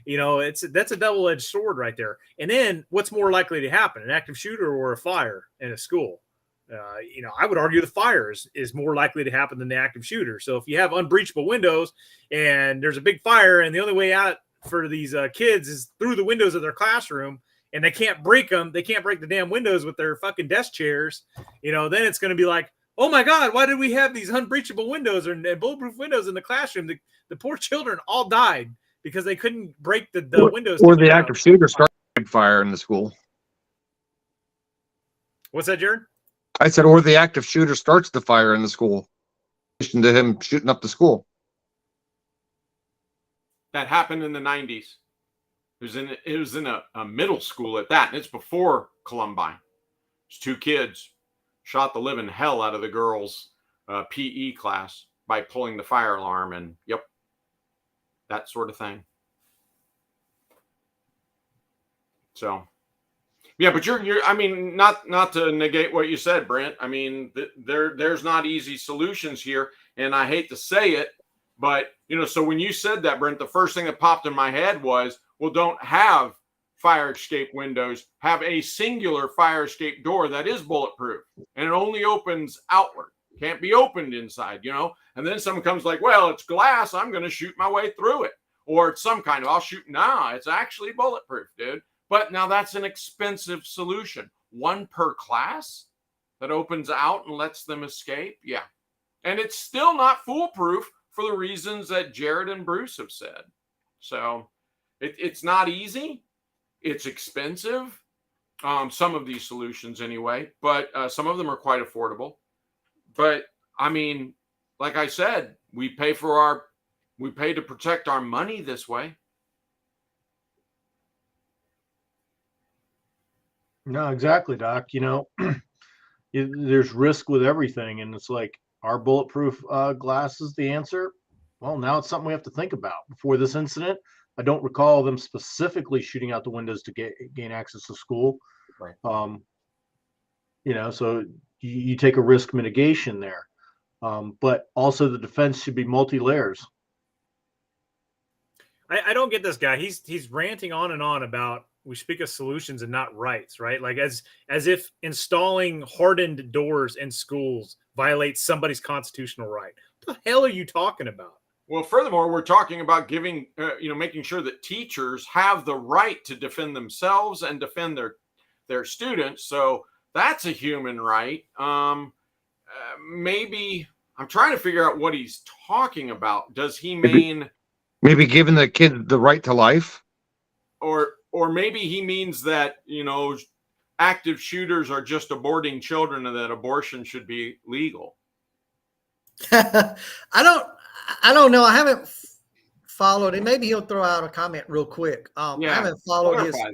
That's a double-edged sword right there. And then what's more likely to happen, an active shooter or a fire in a school? I would argue the fire is more likely to happen than the active shooter. So if you have unbreachable windows and there's a big fire and the only way out for these kids is through the windows of their classroom and they can't break them, they can't break the damn windows with their fucking desk chairs, then it's going to be like, oh my God, why did we have these unbreachable windows and bulletproof windows in the classroom? The poor children all died because they couldn't break the windows. Or the active shooter started a big fire in the school. What's that, Jared? I said, or the active shooter starts the fire in the school. In addition to him shooting up the school. That happened in the 90s. It was in a middle school at that, and it's before Columbine. There's two kids shot the living hell out of the girls' PE class by pulling the fire alarm, and yep. That sort of thing. So, yeah, but you're. I mean, not to negate what you said, Brent. I mean, there's not easy solutions here, and I hate to say it, but so when you said that, Brent, the first thing that popped in my head was, well, don't have fire escape windows. Have a singular fire escape door that is bulletproof, and it only opens outward. Can't be opened inside, and then someone comes like, well, it's glass. I'm going to shoot my way through it. Or it's some kind of, I'll shoot. Nah, it's actually bulletproof, dude. But now that's an expensive solution. One per class that opens out and lets them escape. Yeah. And it's still not foolproof for the reasons that Jared and Bruce have said. So it's not easy. It's expensive. Some of these solutions anyway, but some of them are quite affordable. But I mean, like I said, we pay to protect our money this way. No, exactly, Doc. There's risk with everything, and it's like, are bulletproof glasses the answer? Well, now it's something we have to think about. Before this incident, I don't recall them specifically shooting out the windows to gain access to school. Right. So you take a risk mitigation there. But also the defense should be multi-layers. I don't get this guy. He's ranting on and on about we speak of solutions and not rights, right? Like as if installing hardened doors in schools violates somebody's constitutional right. What the hell are you talking about? Well, furthermore, we're talking about giving, making sure that teachers have the right to defend themselves and defend their students. So that's a human right. Maybe I'm trying to figure out what he's talking about. Does he mean maybe giving the kid the right to life? Or maybe he means that, active shooters are just aborting children and that abortion should be legal. I don't know. I haven't followed it. Maybe he'll throw out a comment real quick. I haven't followed his. That.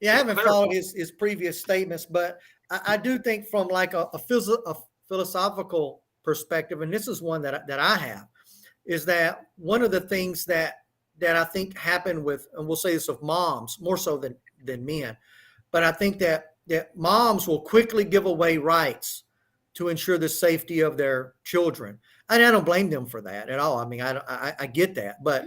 Yeah, I haven't followed his previous statements, but I do think from like a philosophical perspective, and this is one that I have, is that one of the things that I think happen with, and we'll say this of moms more so than men, but I think that moms will quickly give away rights to ensure the safety of their children. And I don't blame them for that at all. I mean, I get that, but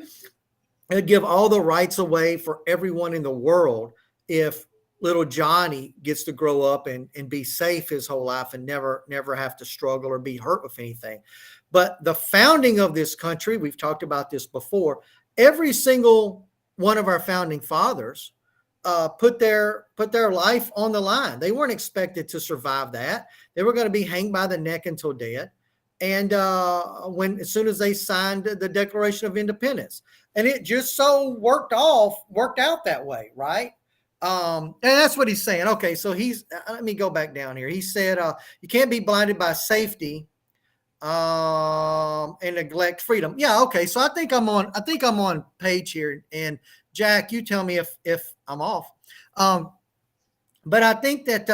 they'd give all the rights away for everyone in the world if little Johnny gets to grow up and be safe his whole life and never have to struggle or be hurt with anything. But the founding of this country, we've talked about this before, every single one of our founding fathers put their life on the line. They weren't expected to survive that. They were going to be hanged by the neck until dead. And as soon as they signed the Declaration of Independence, and it just so worked out that way, right? And that's what he's saying. Okay, so let me go back down here. He said you can't be blinded by safety and neglect freedom. Yeah, okay. So I think I'm on page here. And Jack, you tell me if I'm off. But I think that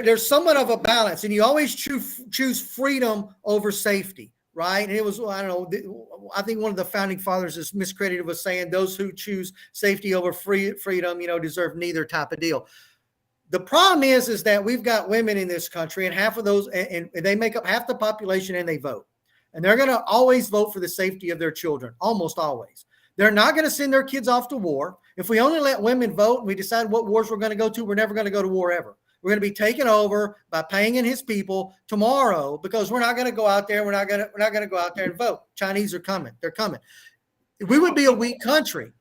there's somewhat of a balance, and you always choose freedom over safety, right? And it was, I don't know, I think one of the founding fathers is miscredited with saying those who choose safety over freedom, deserve neither type of deal. The problem is that we've got women in this country, and half of those, and they make up half the population, and they vote. And they're going to always vote for the safety of their children, almost always. They're not going to send their kids off to war. If we only let women vote and we decide what wars we're going to go to, we're never going to go to war ever. We're going to be taken over by Pang and his people tomorrow because we're not going to go out there. We're not going to go out there and vote. Chinese are coming. They're coming. We would be a weak country.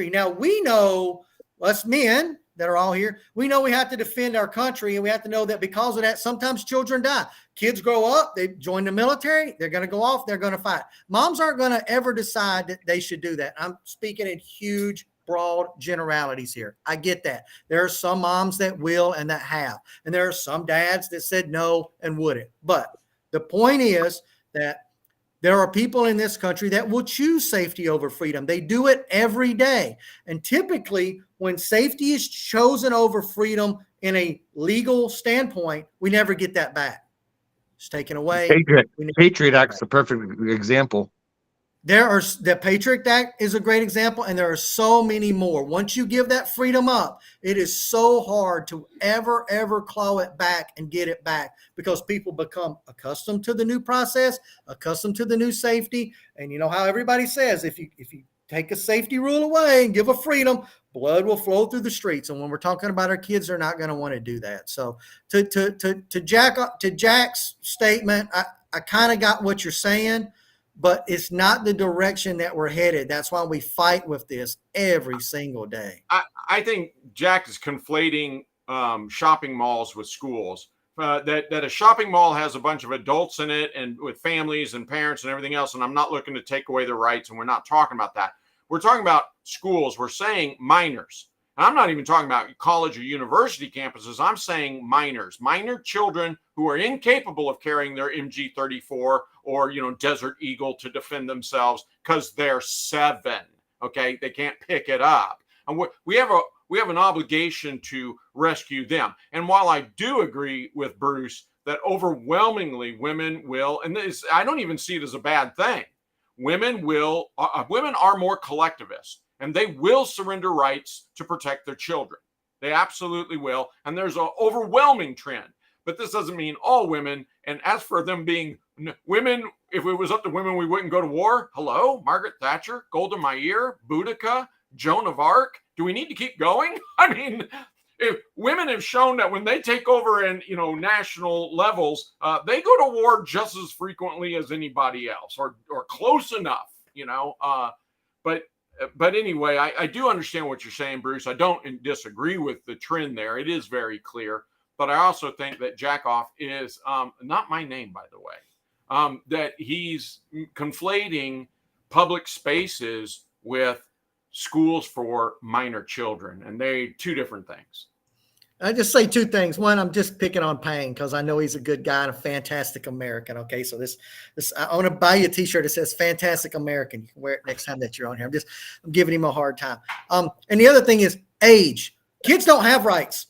Now, we know, us men that are all here, we know we have to defend our country, and we have to know that because of that, sometimes children die. Kids grow up, they join the military, they're going to go off, they're going to fight. Moms aren't going to ever decide that they should do that. I'm speaking in huge, broad generalities here. I get that. There are some moms that will and that have, and there are some dads that said no and wouldn't. But the point is that there are people in this country that will choose safety over freedom. They do it every day. And typically, when safety is chosen over freedom in a legal standpoint, we never get that back. It's taken away. Patriot Act's the perfect example. The Patriot Act is a great example, and there are so many more. Once you give that freedom up, it is so hard to ever claw it back and get it back because people become accustomed to the new process, accustomed to the new safety. And you know how everybody says, if you take a safety rule away and give a freedom, blood will flow through the streets. And when we're talking about our kids, they're not going to want to do that. So to Jack's statement, I kind of got what you're saying, but it's not the direction that we're headed. That's why we fight with this every single day. I think Jack is conflating shopping malls with schools. That a shopping mall has a bunch of adults in it and with families and parents and everything else. And I'm not looking to take away their rights, and we're not talking about that. We're talking about schools. We're saying minors. And I'm not even talking about college or university campuses. I'm saying minors, minor children who are incapable of carrying their MG34 or, Desert Eagle to defend themselves because they're 7. Okay. They can't pick it up. And we have an obligation to rescue them. And while I do agree with Bruce that overwhelmingly women will, and this, I don't even see it as a bad thing. Women are more collectivist, and they will surrender rights to protect their children. They absolutely will. And there's an overwhelming trend, but this doesn't mean all women. And as for them being women, if it was up to women, we wouldn't go to war. Hello, Margaret Thatcher, Golda Meir, Boudica, Joan of Arc. Do we need to keep going? I mean, if women have shown that when they take over in national levels, they go to war just as frequently as anybody else, or close enough, But anyway, I do understand what you're saying, Bruce. I don't disagree with the trend there. It is very clear. But I also think that Jackoff is not my name, by the way, that he's conflating public spaces with schools for minor children. And they're two different things. I just say two things. One, I'm just picking on Payne because I know he's a good guy and a fantastic American. Okay, so this I want to buy you a T-shirt that says "Fantastic American." You can wear it next time that you're on here. I'm giving him a hard time. And the other thing is age. Kids don't have rights.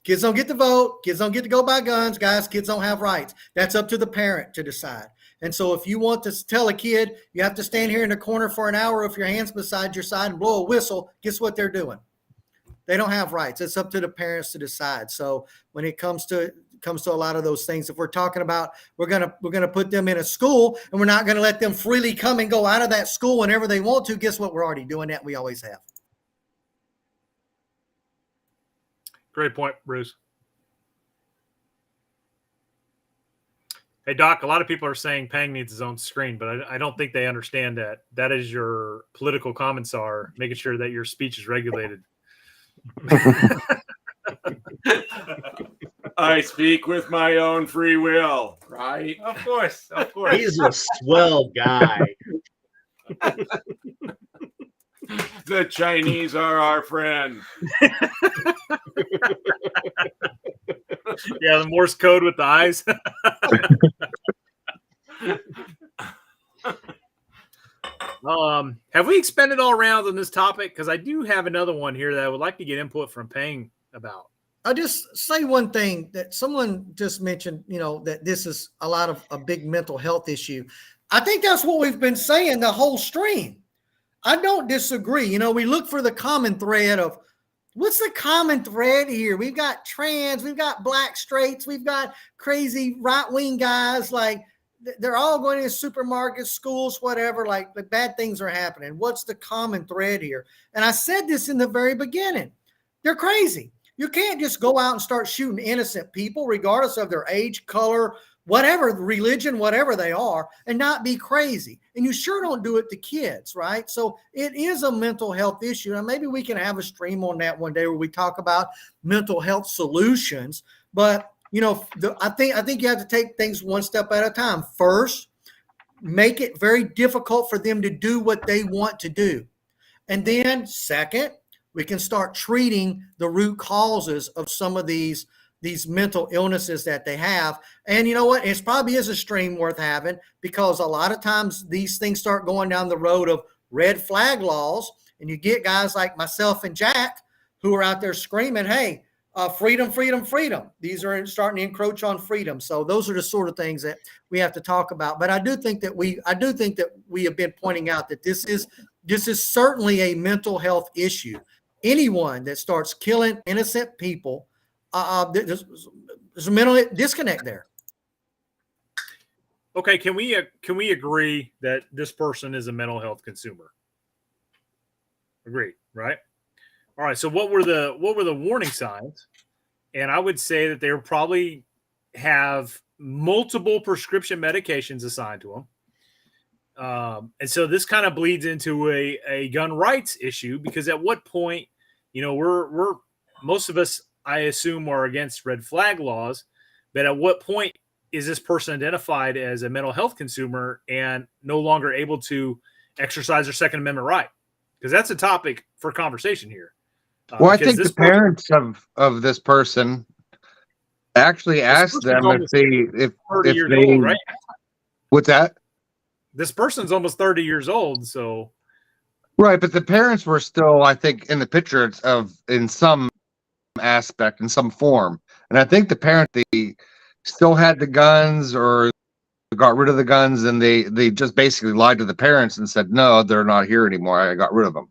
Kids don't get to vote. Kids don't get to go buy guns. Guys, kids don't have rights. That's up to the parent to decide. And so if you want to tell a kid you have to stand here in the corner for an hour with your hands beside your side and blow a whistle, guess what they're doing? They don't have rights. It's up to the parents to decide. So when it comes to a lot of those things, if we're talking about we're gonna put them in a school and we're not gonna let them freely come and go out of that school whenever they want to, guess what? We're already doing that. We always have. Great point, Bruce. Hey, Doc, a lot of people are saying Pang needs his own screen, but I don't think they understand that. That is your political commissar, making sure that your speech is regulated. I speak with my own free will, right? Of course, of course. He's a swell guy. The Chinese are our friend. Yeah, the Morse code with the eyes. Have we expended all rounds on this topic? Because I do have another one here that I would like to get input from Pang about. I'll just say one thing that someone just mentioned, that this is a big mental health issue. I think that's what we've been saying the whole stream. I don't disagree. We look for the common thread of what's the common thread here? We've got trans, we've got black straights, we've got crazy right-wing guys. Like they're all going to supermarkets, schools, whatever, like the bad things are happening. What's the common thread here? And I said this in the very beginning. They're crazy. You can't just go out and start shooting innocent people, regardless of their age, color, whatever, religion, whatever they are, and not be crazy. And you sure don't do it to kids, right? So it is a mental health issue. And maybe we can have a stream on that one day where we talk about mental health solutions. But, I think you have to take things one step at a time. First, make it very difficult for them to do what they want to do. And then second, we can start treating the root causes of some of these mental illnesses that they have. And you know what? It probably is a stream worth having, because a lot of times these things start going down the road of red flag laws, and you get guys like myself and Jack who are out there screaming, hey, freedom, freedom, freedom. These are starting to encroach on freedom. So those are the sort of things that we have to talk about. But I do think that we have been pointing out that this is certainly a mental health issue. Anyone that starts killing innocent people, there's a mental disconnect there. Okay, can we agree that this person is a mental health consumer? Agreed, right? All right. So what were the warning signs? And I would say that they would probably have multiple prescription medications assigned to them. And so this kind of bleeds into a gun rights issue, because at what point, we're most of us, I assume, are against red flag laws, but at what point is this person identified as a mental health consumer and no longer able to exercise their Second Amendment right? Because that's a topic for conversation here. Well, I think the parents of this person actually asked them if they 30 years old, right? What's that? This person's almost 30 years old, so right. But the parents were still, I think, in the picture in some aspect, in some form, and I think the parent, they still had the guns or got rid of the guns, and they just basically lied to the parents and said, no, they're not here anymore, I got rid of them.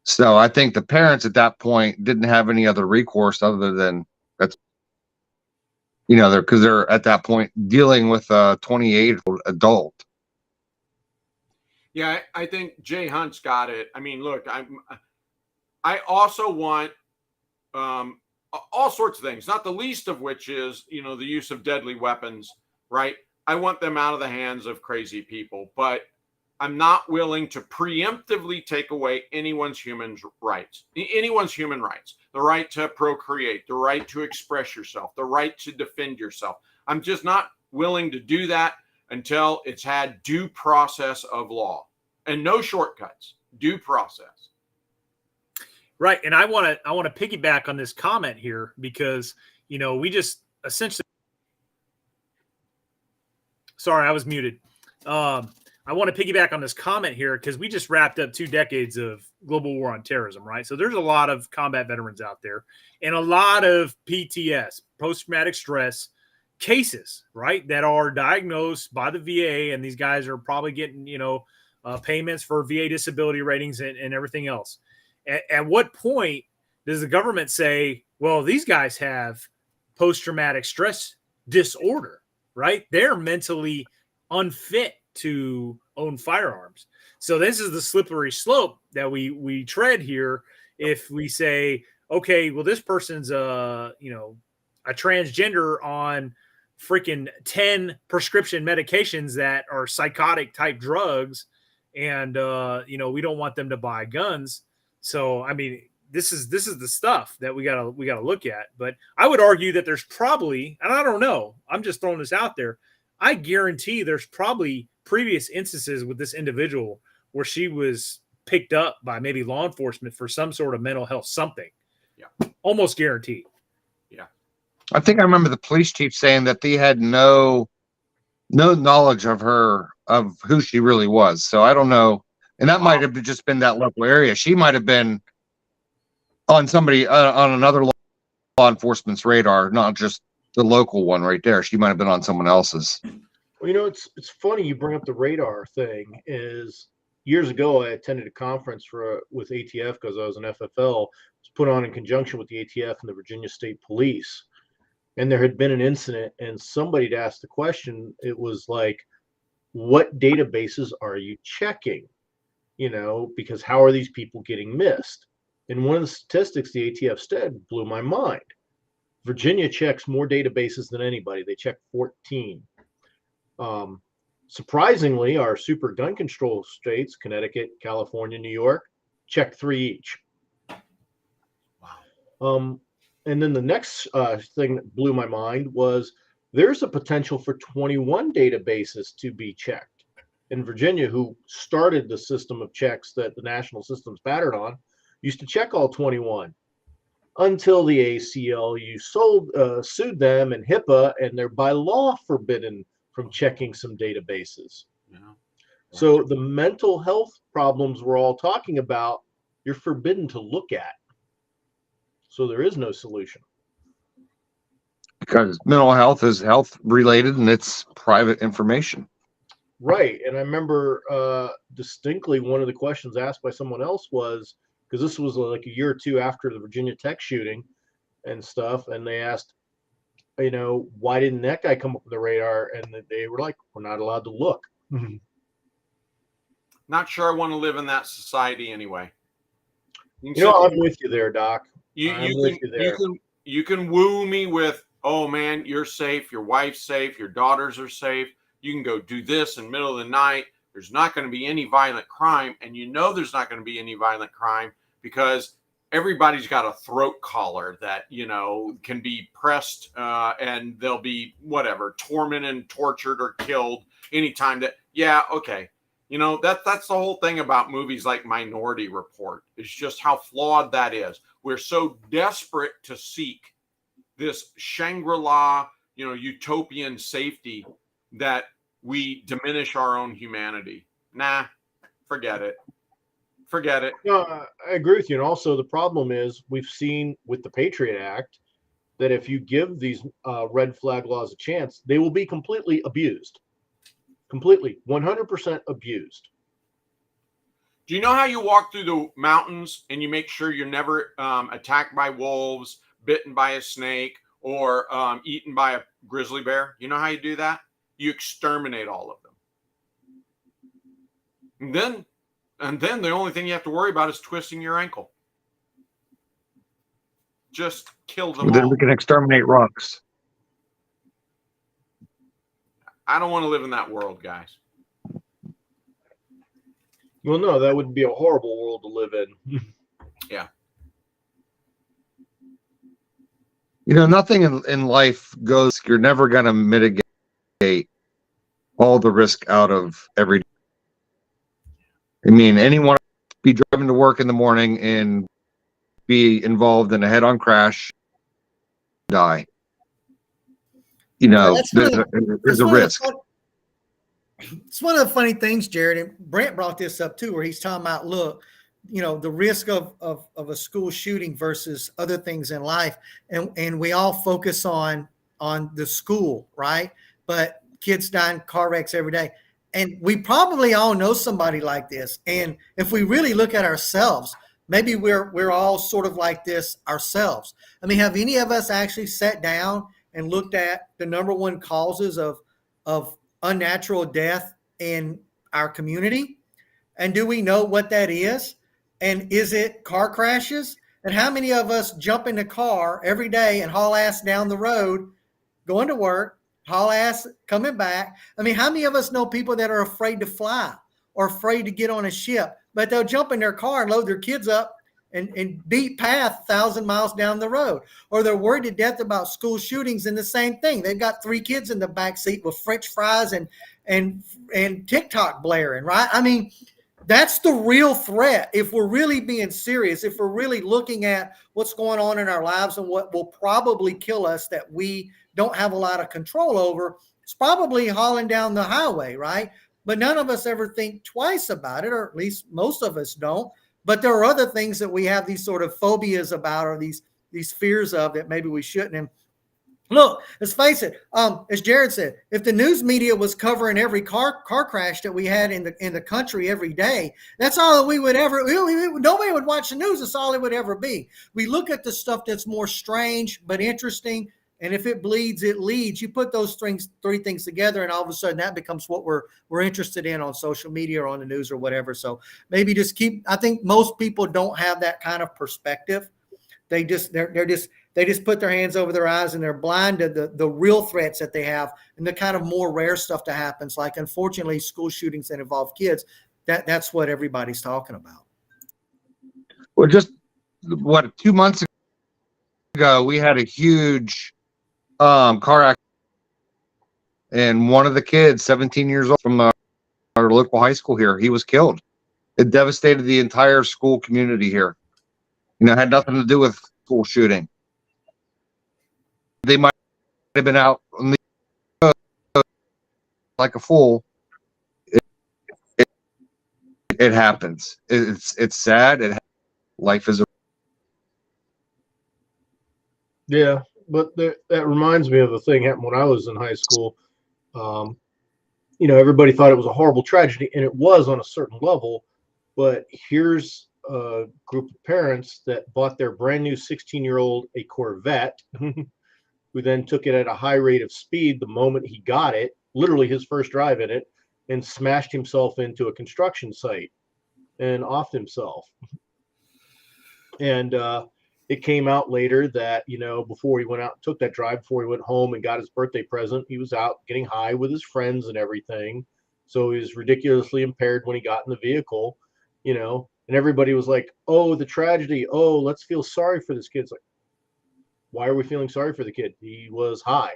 So I think the parents at that point didn't have any other recourse other than that's, because they're at that point dealing with a 28-year-old adult. Yeah, I think Jay Hunt's got it. I mean, look, I also want all sorts of things, not the least of which is, the use of deadly weapons, right? I want them out of the hands of crazy people, but I'm not willing to preemptively take away anyone's human rights, the right to procreate, the right to express yourself, the right to defend yourself. I'm just not willing to do that until it's had due process of law, and no shortcuts, due process. Right. And I want to piggyback on this comment here, because, we just essentially, sorry, I was muted. I want to piggyback on this comment here because we just wrapped up 2 decades of global war on terrorism, right? So there's a lot of combat veterans out there and a lot of PTS, post-traumatic stress cases, right, that are diagnosed by the VA, and these guys are probably getting, payments for VA disability ratings and everything else. At what point does the government say, well, these guys have post-traumatic stress disorder, right? They're mentally unfit to own firearms. So this is the slippery slope that we tread here. If we say, okay, well, this person's a transgender on freaking 10 prescription medications that are psychotic type drugs, and we don't want them to buy guns. So I mean, this is the stuff that we gotta look at. But I would argue that there's probably, and I don't know, I'm just throwing this out there, I guarantee there's probably previous instances with this individual where she was picked up by maybe law enforcement for some sort of mental health something. Yeah. Almost guaranteed. Yeah. I think I remember the police chief saying that they had no knowledge of who she really was. So I don't know. And that might have just been that local area. She might have been on somebody on another law enforcement's radar, not just the local one right there. She might have been on someone else's. Well, it's funny you bring up the radar thing. Is years ago I attended a conference with ATF because I was an FFL. It was put on in conjunction with the ATF and the Virginia State Police. And there had been an incident, and somebody had asked the question. It was like, what databases are you checking? Because how are these people getting missed? And one of the statistics the ATF said blew my mind. Virginia checks more databases than anybody. They check 14. Surprisingly, our super gun control states, Connecticut, California, New York, check 3 each. Wow. And then the next thing that blew my mind was there's a potential for 21 databases to be checked. In Virginia, who started the system of checks that the national system's battered on, used to check all 21 until the ACLU sued them and HIPAA, and they're by law forbidden from checking some databases. Yeah. So the mental health problems we're all talking about, you're forbidden to look at. So there is no solution. Because mental health is health related and it's private information. Right. And I remember distinctly one of the questions asked by someone else was, because this was like a year or two after the Virginia Tech shooting and stuff, and they asked, why didn't that guy come up with the radar? And they were like, we're not allowed to look. Not sure I want to live in that society anyway. I'm with you there, Doc. You can woo me with, oh man, you're safe, your wife's safe, your daughters are safe. You can go do this in the middle of the night. There's not going to be any violent crime. And there's not going to be any violent crime because everybody's got a throat collar that, can be pressed and they'll be tormented and tortured or killed anytime that, okay. That's the whole thing about movies like Minority Report is just how flawed that is. We're so desperate to seek this Shangri-La, utopian safety that we diminish our own humanity. Nah, forget it. No, I agree with you. And also the problem is we've seen with the Patriot Act that if you give these red flag laws a chance, they will be completely abused. Completely, 100% abused. Do you know how you walk through the mountains and you make sure you're never attacked by wolves, bitten by a snake, or eaten by a grizzly bear? You know how you do that? You exterminate all of them. And then the only thing you have to worry about is twisting your ankle. Just kill them Then all. we can exterminate rocks. I don't want to live in that world, guys. Well, no, that would be a horrible world to live in. Yeah. Nothing in life goes, you're never going to mitigate all the risk out of every day. I mean, anyone be driving to work in the morning and be involved in a head-on crash, die. There's a risk. it's one of the funny things, Jared, and Brent brought this up too, where he's talking about, look, the risk of a school shooting versus other things in life. And we all focus on the school, right? But kids die in car wrecks every day. And we probably all know somebody like this. And if we really look at ourselves, maybe we're all sort of like this ourselves. I mean, have any of us actually sat down and looked at the number one causes of unnatural death in our community? And do we know what that is? And is it car crashes? And how many of us jump in the car every day and haul ass down the road, going to work, haul ass coming back? I mean, how many of us know people that are afraid to fly or afraid to get on a ship, but they'll jump in their car and load their kids up and beat path 1,000 miles down the road? Or they're worried to death about school shootings, and the same thing. They've got 3 kids in the back seat with French fries and TikTok blaring, right? I mean, that's the real threat. If we're really being serious, if we're really looking at what's going on in our lives and what will probably kill us that we don't have a lot of control over, it's probably hauling down the highway, right? But none of us ever think twice about it, or at least most of us don't. But there are other things that we have these sort of phobias about, or these fears of, that maybe we shouldn't. And look, let's face it. As Jared said, if the news media was covering every car crash that we had in the country every day, that's all we would ever. Nobody would watch the news. That's all it would ever be. We look at the stuff that's more strange but interesting, and if it bleeds, it leads. You put those three things together, and all of a sudden that becomes what we're interested in on social media or on the news or whatever. So maybe just I think most people don't have that kind of perspective. They just put their hands over their eyes, and they're blind to the real threats that they have and the kind of more rare stuff that happens. Like, unfortunately, school shootings that involve kids. That's what everybody's talking about. Well, just 2 months ago, we had a huge car accident, and one of the kids, 17 years old, from our local high school here, he was killed. It devastated the entire school community here. It had nothing to do with school shooting. They might have been out on the road like a fool. It happens. It's sad. Life is Yeah, but that reminds me of a thing happened when I was in high school. Everybody thought it was a horrible tragedy, and it was on a certain level. But here's a group of parents that bought their brand new 16-year-old a Corvette, who then took it at a high rate of speed the moment he got it, literally his first drive in it, and smashed himself into a construction site and offed himself. And it came out later that, before he went out and took that drive, before he went home and got his birthday present, he was out getting high with his friends and everything. So he was ridiculously impaired when he got in the vehicle, and everybody was like, oh, the tragedy. Oh, let's feel sorry for this kid. It's like, why are we feeling sorry for the kid? He was high.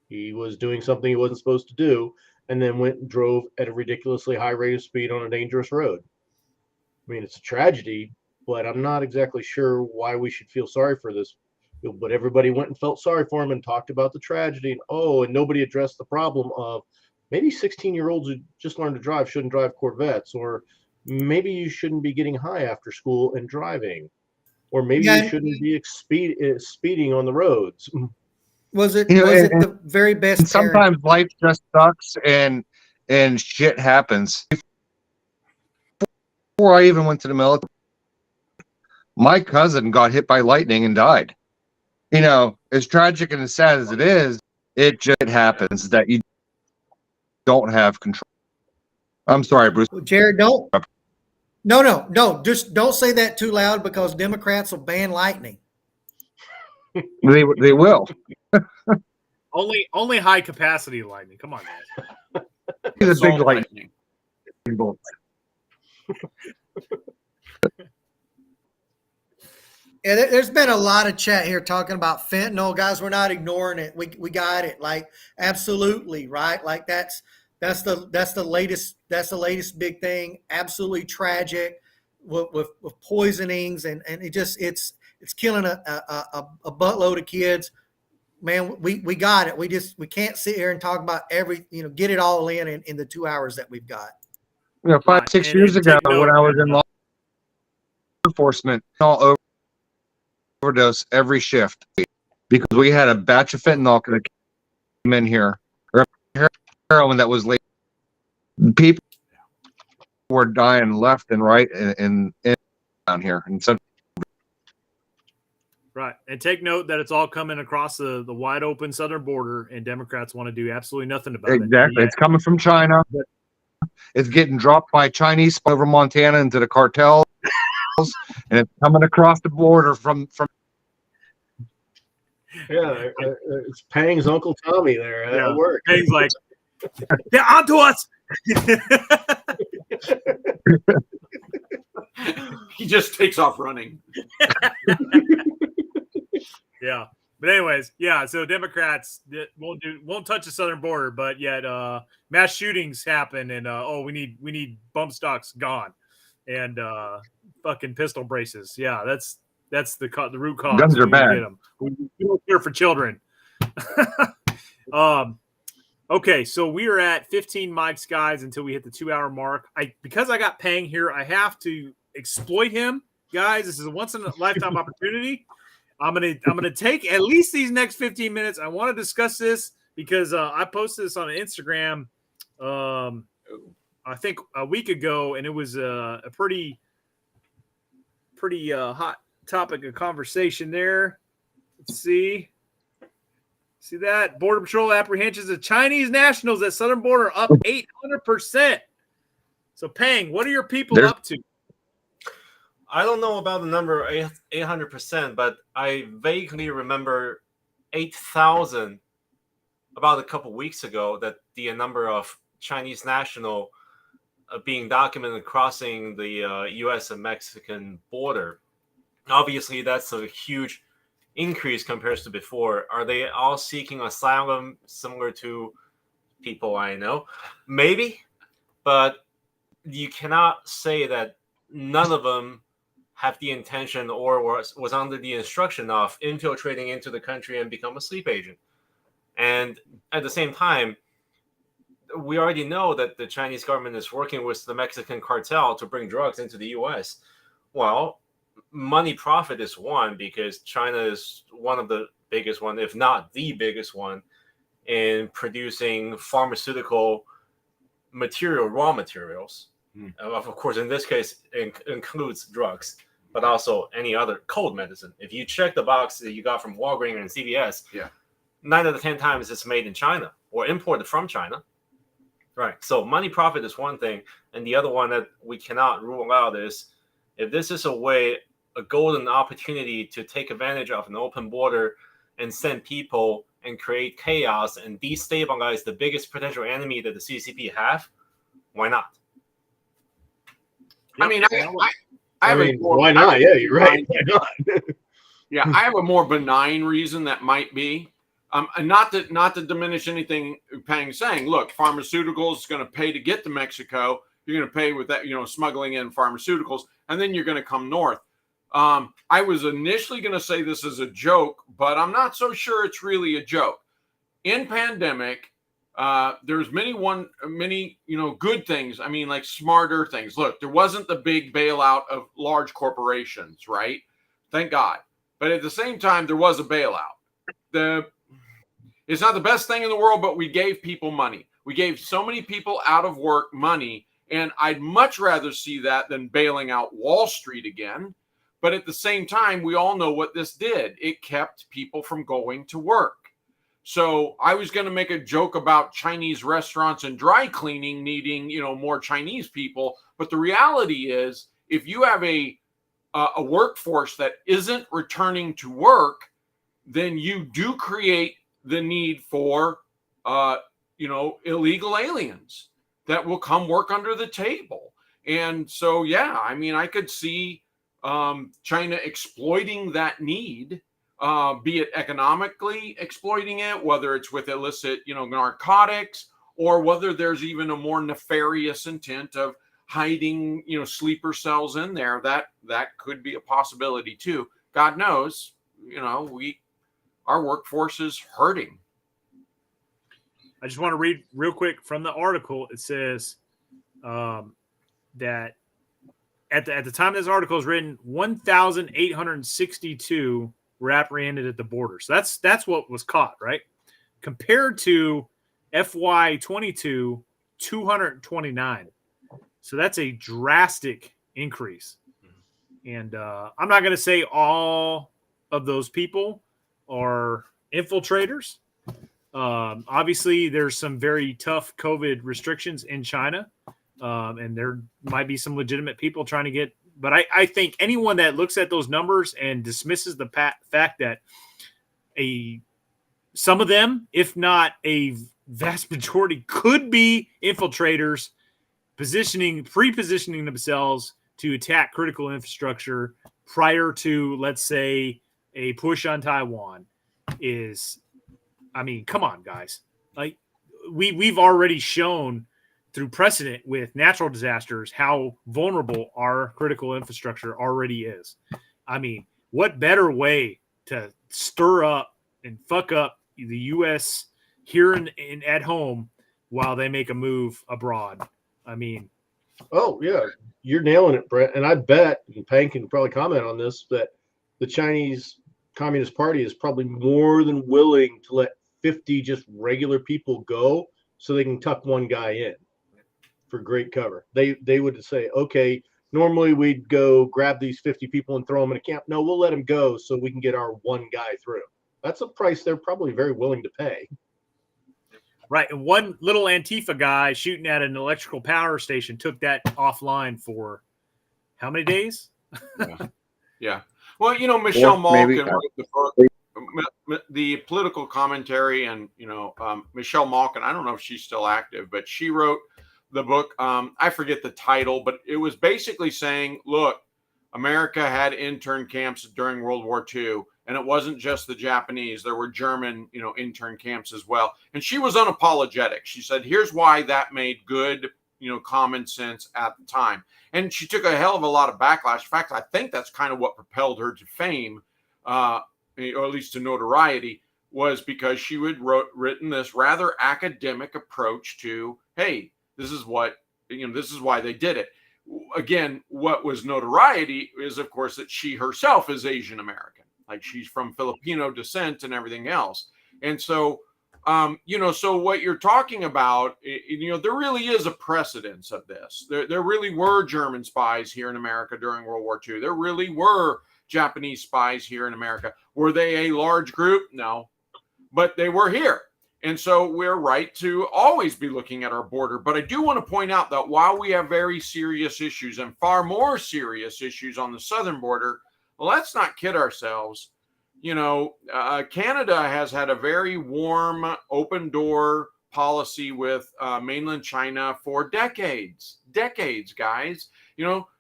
He was doing something he wasn't supposed to do, and then went and drove at a ridiculously high rate of speed on a dangerous road. I mean, it's a tragedy, but I'm not exactly sure why we should feel sorry for this. But everybody went and felt sorry for him and talked about the tragedy. And nobody addressed the problem of maybe 16-year-olds who just learned to drive shouldn't drive Corvettes, or maybe you shouldn't be getting high after school and driving, or maybe you shouldn't be speeding on the roads. Was it the very best? Sometimes life just sucks, and shit happens. Before I even went to the military, my cousin got hit by lightning and died. As tragic and as sad as it is, it just happens that you don't have control. I'm sorry, Bruce. Jared, don't. No. Just don't say that too loud, because Democrats will ban lightning. They will. Only high capacity lightning. Come on, guys. It's a big lightning. Yeah, there's been a lot of chat here talking about fentanyl, guys. We're not ignoring it. We got it. Like, absolutely, right? Like, that's the latest big thing. Absolutely tragic with poisonings, and it's killing a buttload of kids. man, we got it. We can't sit here and talk about get it all in the 2 hours that we've got. You know, 5-6 years ago when I was in law enforcement, all overdose every shift because we had a batch of fentanyl that came in here, or heroin that was late. People were dying left and right and down here, and so. Right. And take note that it's all coming across the wide open southern border, and Democrats want to do absolutely nothing about it. Exactly. It's coming from China. It's getting dropped by Chinese over Montana into the cartels, and it's coming across the border from. Yeah, it's Pang's Uncle Tommy there. That worked. Pang's like, they're onto us. He just takes off running. Yeah. But anyways, yeah. So Democrats won't touch the southern border, but yet mass shootings happen, and we need bump stocks gone, and fucking pistol braces. Yeah, that's the root cause. Guns are bad. We don't care for children. Okay, so we are at 15 mics, guys, until we hit the 2 hour mark. Because I got Pang here, I have to exploit him, guys. This is a once in a lifetime opportunity. I'm gonna take at least these next 15 minutes. I want to discuss this because I posted this on Instagram, I think a week ago, and it was a pretty hot topic of conversation there. Let's see that Border Patrol apprehensions of Chinese nationals at southern border up 800%. So, Pang, what are your people up to? I don't know about the number 800%, but I vaguely remember 8,000 about a couple weeks ago, that the number of Chinese national being documented crossing the U.S. and Mexican border. Obviously, that's a huge increase compared to before. Are they all seeking asylum similar to people I know? Maybe, but you cannot say that none of them have the intention or was under the instruction of infiltrating into the country and become a sleep agent. And at the same time, we already know that the Chinese government is working with the Mexican cartel to bring drugs into the U.S. Well, money profit is one, because China is one of the biggest one, if not the biggest one, in producing pharmaceutical material, raw materials. Of course, in this case, it includes drugs, but also any other cold medicine. If you check the box that you got from Walgreens and CVS, 9 out of 10 times it's made in China or imported from China. Right. So money profit is one thing. And the other one that we cannot rule out is, if this is a golden opportunity to take advantage of an open border and send people and create chaos and destabilize the biggest potential enemy that the CCP have, why not? I mean, why not? Yeah, you're right. Why not? Yeah, I have a more benign reason that might be, and not to diminish anything Pang's saying. Look, pharmaceuticals is going to pay to get to Mexico. You're going to pay with that, smuggling in pharmaceuticals, and then you're going to come north. I was initially going to say this is a joke, but I'm not so sure it's really a joke. In pandemic, there's many good things. I mean, like smarter things. Look, there wasn't the big bailout of large corporations, right? Thank God. But at the same time, there was a bailout. It's not the best thing in the world, but we gave people money. We gave so many people out of work money, and I'd much rather see that than bailing out Wall Street again. But at the same time, we all know what this did. It kept people from going to work. So I was going to make a joke about Chinese restaurants and dry cleaning needing, more Chinese people. But the reality is, if you have a workforce that isn't returning to work, then you do create the need for, illegal aliens that will come work under the table. And so, yeah, I mean, I could see China exploiting that need, be it economically exploiting it, whether it's with illicit, narcotics, or whether there's even a more nefarious intent of hiding, sleeper cells in there. That could be a possibility too. God knows, we our workforce is hurting. I just want to read real quick from the article. It says that at the time this article is written, 1,862 were apprehended at the border. So that's what was caught, right? Compared to FY22, 229. So that's a drastic increase. And I'm not going to say all of those people are infiltrators. Obviously, there's some very tough COVID restrictions in China. And there might be some legitimate people trying to get, but I think anyone that looks at those numbers and dismisses the fact that some of them, if not a vast majority, could be infiltrators pre-positioning themselves to attack critical infrastructure prior to, let's say, a push on Taiwan come on, guys. Like we've already shown through precedent with natural disasters how vulnerable our critical infrastructure already is. I mean, what better way to stir up and fuck up the U.S. here and at home while they make a move abroad? I mean, oh yeah, you're nailing it, Brett. And I bet, and Pang can probably comment on this, that the Chinese Communist Party is probably more than willing to let 50 just regular people go so they can tuck one guy in for great cover. They would say, okay, normally we'd go grab these 50 people and throw them in a camp. No, we'll let them go so we can get our one guy through. That's a price they're probably very willing to pay. Right. And one little Antifa guy shooting at an electrical power station took that offline for how many days? Yeah. Well, Michelle Malkin maybe. wrote the book, the political commentary, and, Michelle Malkin, I don't know if she's still active, but she wrote the book. I forget the title, but it was basically saying, look, America had intern camps during World War II, and it wasn't just the Japanese. There were German, intern camps as well. And she was unapologetic. She said, here's why that made good, common sense at the time. And she took a hell of a lot of backlash. In fact, I think that's kind of what propelled her to fame, or at least to notoriety, was because she would written this rather academic approach to, hey, this is why they did it. Again, what was notoriety is, of course, that she herself is Asian American, like she's from Filipino descent and everything else. And so, so what you're talking about, there really is a precedence of this. There really were German spies here in America during World War II. There really were Japanese spies here in America. Were they a large group? No, but they were here. And so we're right to always be looking at our border. But I do want to point out that while we have very serious issues and far more serious issues on the southern border, let's not kid ourselves. Canada has had a very warm, open door policy with mainland China for decades, guys.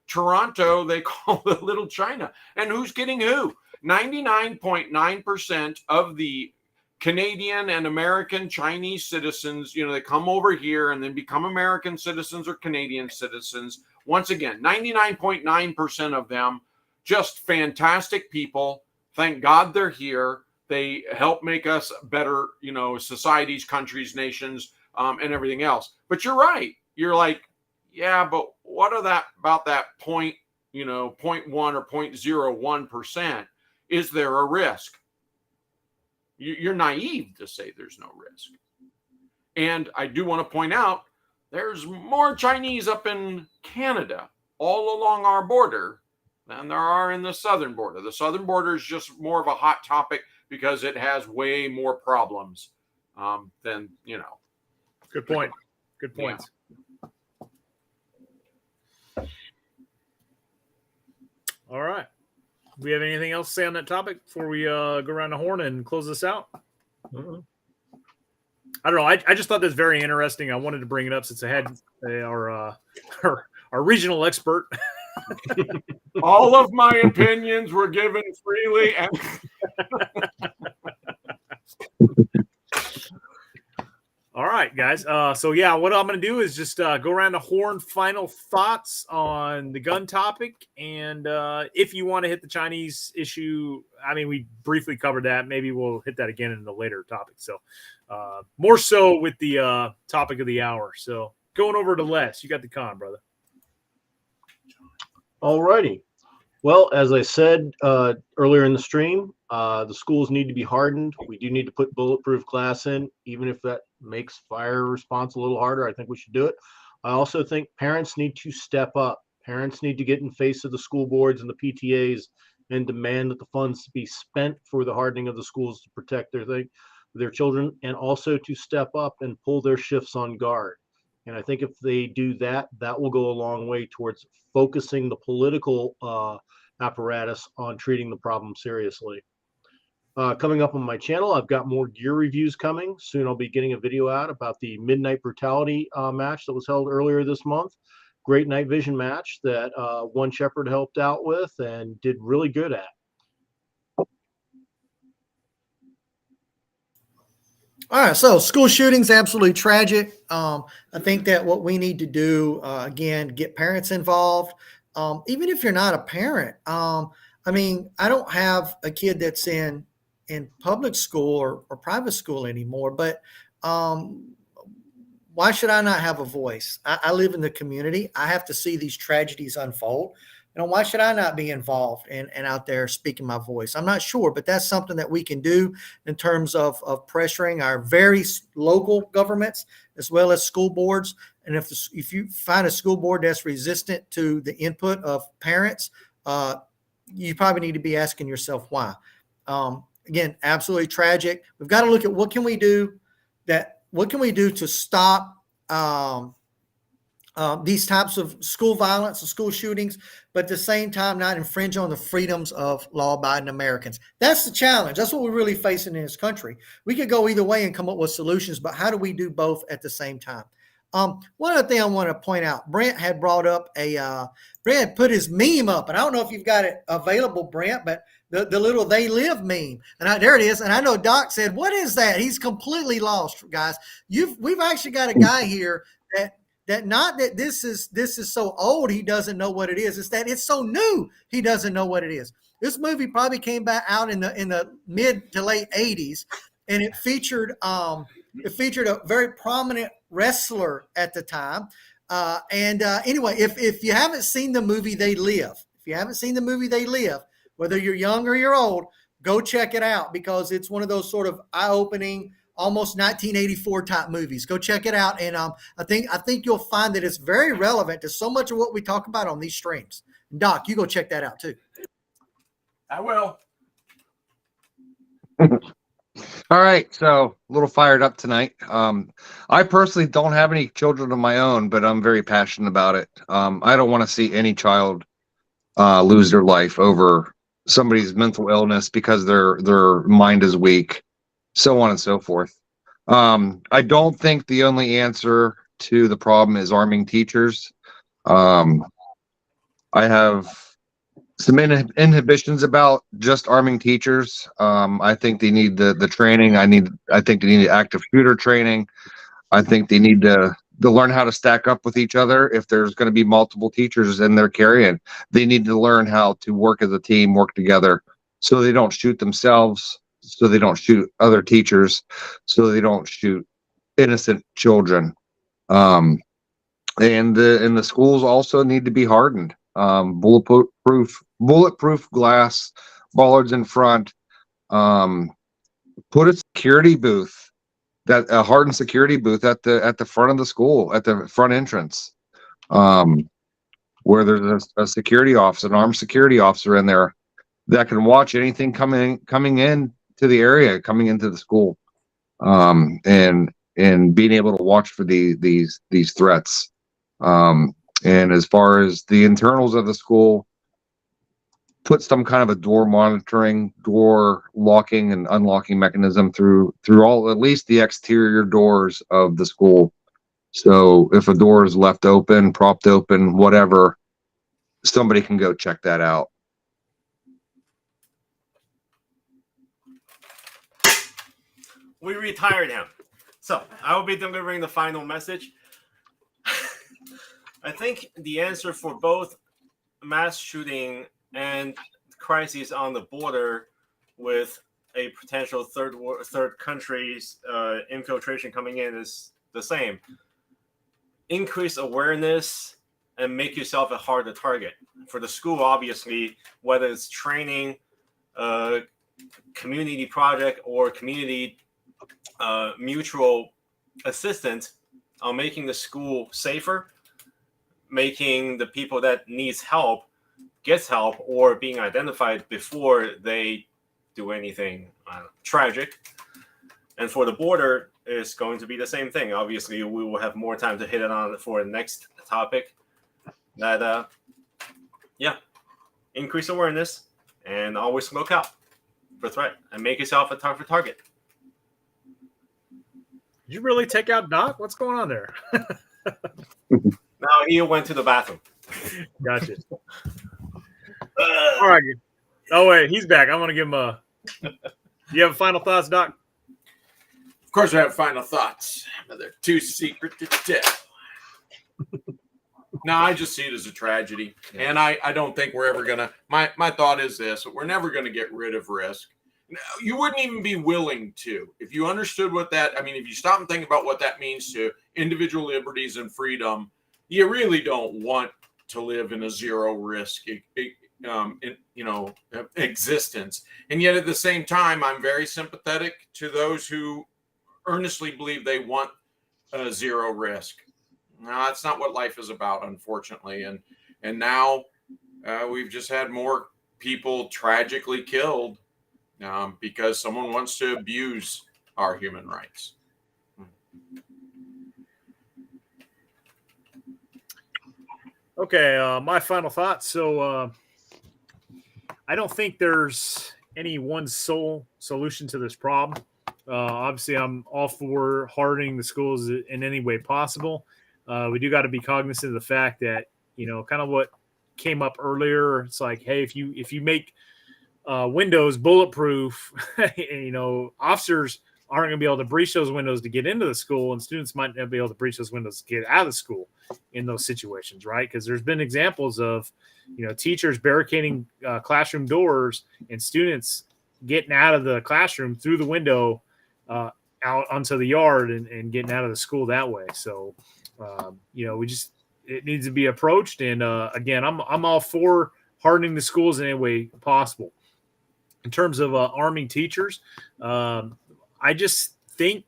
Toronto, they call it Little China. And who's getting who? 99.9% of the Canadian and American Chinese citizens, they come over here and then become American citizens or Canadian citizens. Once again, 99.9% of them, just fantastic people. Thank God they're here. They help make us better, societies, countries, nations, and everything else. But you're right. You're like, yeah, but what about that 0.1 or 0.01%? Is there a risk? You're naive to say there's no risk. And I do want to point out there's more Chinese up in Canada all along our border than there are in the southern border. The southern border is just more of a hot topic because it has way more problems than. Good point. Good points. Yeah. All right. Do we have anything else to say on that topic before we go around the horn and close this out? I don't know. I just thought that's very interesting. I wanted to bring it up since I had our regional expert. All of my opinions were given freely. All right, guys. So yeah, what I'm going to do is just go around the horn. Final thoughts on the gun topic, and if you want to hit the Chinese issue, I mean, we briefly covered that. Maybe we'll hit that again in the later topic. So more so with the topic of the hour. So going over to Les, you got the con, brother. All righty. Well, as I said earlier in the stream, the schools need to be hardened. We do need to put bulletproof glass in, even if that makes fire response a little harder. I think we should do it. I also think parents need to step up. Parents need to get in face of the school boards and the PTAs and demand that the funds be spent for the hardening of the schools to protect their children, and also to step up and pull their shifts on guard. And I think if they do that, that will go a long way towards focusing the political apparatus on treating the problem seriously. Coming up on my channel, I've got more gear reviews coming. Soon I'll be getting a video out about the Midnight Brutality match that was held earlier this month. Great night vision match that One Shepherd helped out with and did really good at. All right, so school shootings, absolutely tragic. I think that what we need to do, again, get parents involved. Even if you're not a parent, I mean, I don't have a kid that's in public school or private school anymore, but why should I not have a voice? I live in the community. I have to see these tragedies unfold. Why should I not be involved and out there speaking my voice? I'm not sure, but that's something that we can do in terms of pressuring our very local governments as well as school boards. And if you find a school board that's resistant to the input of parents, you probably need to be asking yourself why. Again, absolutely tragic. We've got to look at what can we do to stop these types of school violence and school shootings, but at the same time not infringe on the freedoms of law-abiding Americans. That's the challenge. That's what we're really facing in this country. We could go either way and come up with solutions, but how do we do both at the same time? One other thing I want to point out, Brent had brought up Brent put his meme up, and I don't know if you've got it available, Brent, but the little "They Live" meme, and there it is. And I know Doc said, "What is that?" He's completely lost, guys. We've actually got a guy here that not that this is so old he doesn't know what it is. It's that it's so new he doesn't know what it is. This movie probably came back out in the mid to late 80s, and it featured a very prominent wrestler at the time. Anyway, if you haven't seen the movie They Live, whether you're young or you're old, go check it out, because it's one of those sort of eye-opening, almost 1984 type movies. Go check it out, and I think you'll find that it's very relevant to so much of what we talk about on these streams. Doc, you go check that out too. I will. All right, so a little fired up tonight. I personally don't have any children of my own, but I'm very passionate about it. I don't want to see any child lose their life over somebody's mental illness because their mind is weak, so on and so forth. I don't think the only answer to the problem is arming teachers. I have some inhibitions about just arming teachers. I think they need the training. I think they need active shooter training. I think they need to learn how to stack up with each other. If there's going to be multiple teachers in their carrying, they need to learn how to work as a team, work together, so they don't shoot themselves, so they don't shoot other teachers, so they don't shoot innocent children. And the schools also need to be hardened. Bulletproof glass, bollards in front. Put a security booth, a hardened security booth at the front of the school, at the front entrance, where there's a security officer, an armed security officer in there that can watch anything coming in to the area, coming into the school, and being able to watch for these threats. And as far as the internals of the school, put some kind of a door monitoring, door locking and unlocking mechanism through at least the exterior doors of the school. So if a door is left open, propped open, whatever, somebody can go check that out. We retired him. So I will be delivering the final message. I think the answer for both mass shooting and crises on the border with a potential third country's infiltration coming in is the same. Increase awareness and make yourself a harder target. For the school, obviously, whether it's training, community project, or community mutual assistance on making the school safer, making the people that needs help gets help, or being identified before they do anything tragic. And for the border, it's going to be the same thing. Obviously, we will have more time to hit it on for the next topic. That, increase awareness and always look out for threat and make yourself a tougher target. Did you really take out Doc? What's going on there? Now he went to the bathroom. Gotcha. All right. Oh, wait, he's back. I'm going to give him a. You have final thoughts, Doc? Of course, I have final thoughts, but they're too secret to tell. No, I just see it as a tragedy, and I don't think we're ever gonna. My thought is this: we're never gonna get rid of risk. You wouldn't even be willing to if you understood what that. I mean, if you stop and think about what that means to individual liberties and freedom, you really don't want to live in a zero risk, existence. And yet, at the same time, I'm very sympathetic to those who earnestly believe they want zero risk. No, that's not what life is about, unfortunately. And now we've just had more people tragically killed because someone wants to abuse our human rights. Okay, my final thoughts. So I don't think there's any one sole solution to this problem. Obviously, I'm all for hardening the schools in any way possible. We do got to be cognizant of the fact that, kind of what came up earlier. It's like, hey, if you make windows bulletproof, officers aren't going to be able to breach those windows to get into the school, and students might not be able to breach those windows to get out of the school in those situations, right? Because there's been examples of, teachers barricading classroom doors and students getting out of the classroom through the window out onto the yard and getting out of the school that way. So, it needs to be approached. And again, I'm all for hardening the schools in any way possible. In terms of arming teachers, I just think,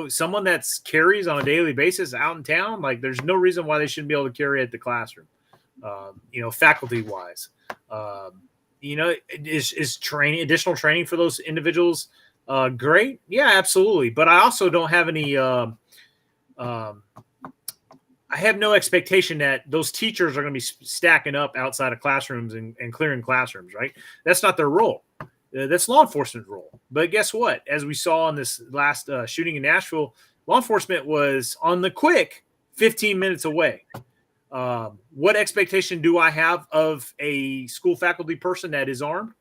someone that carries on a daily basis out in town, like there's no reason why they shouldn't be able to carry at the classroom, faculty wise. Is training, additional training for those individuals great? Yeah, absolutely. But I also don't have any, I have no expectation that those teachers are going to be stacking up outside of classrooms and clearing classrooms, right? That's not their role. That's law enforcement's role. But guess what? As we saw in this last shooting in Nashville, law enforcement was on the quick 15 minutes away. What expectation do I have of a school faculty person that is armed?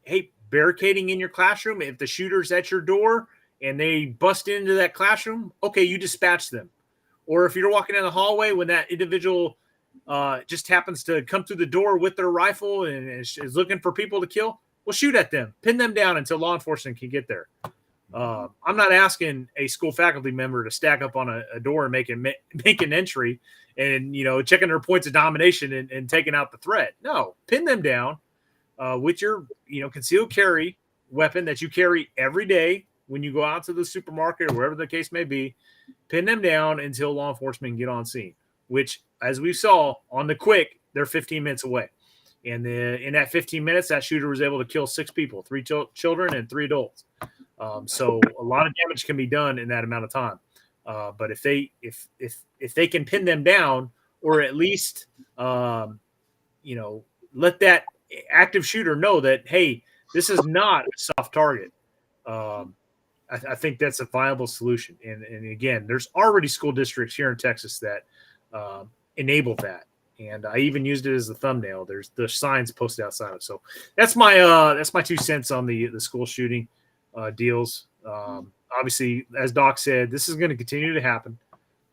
Hey, barricading in your classroom. If the shooter's at your door and they bust into that classroom, okay, you dispatch them. Or if you're walking down the hallway when that individual just happens to come through the door with their rifle and is looking for people to kill, well, shoot at them, pin them down until law enforcement can get there. I'm not asking a school faculty member to stack up on a door and make an entry and, checking their points of domination and taking out the threat. No, pin them down with your, concealed carry weapon that you carry every day when you go out to the supermarket or wherever the case may be. Pin them down until law enforcement can get on scene, which, as we saw on the quick, they're 15 minutes away. And in that 15 minutes, that shooter was able to kill 6 people, 3 children and 3 adults. So a lot of damage can be done in that amount of time. But if they can pin them down, or at least let that active shooter know that, hey, this is not a soft target. I think that's a viable solution. And again, there's already school districts here in Texas that enable that. And I even used it as a thumbnail. There's the signs posted outside of. So that's my 2 cents on the school shooting deals. obviously, as Doc said, this is going to continue to happen.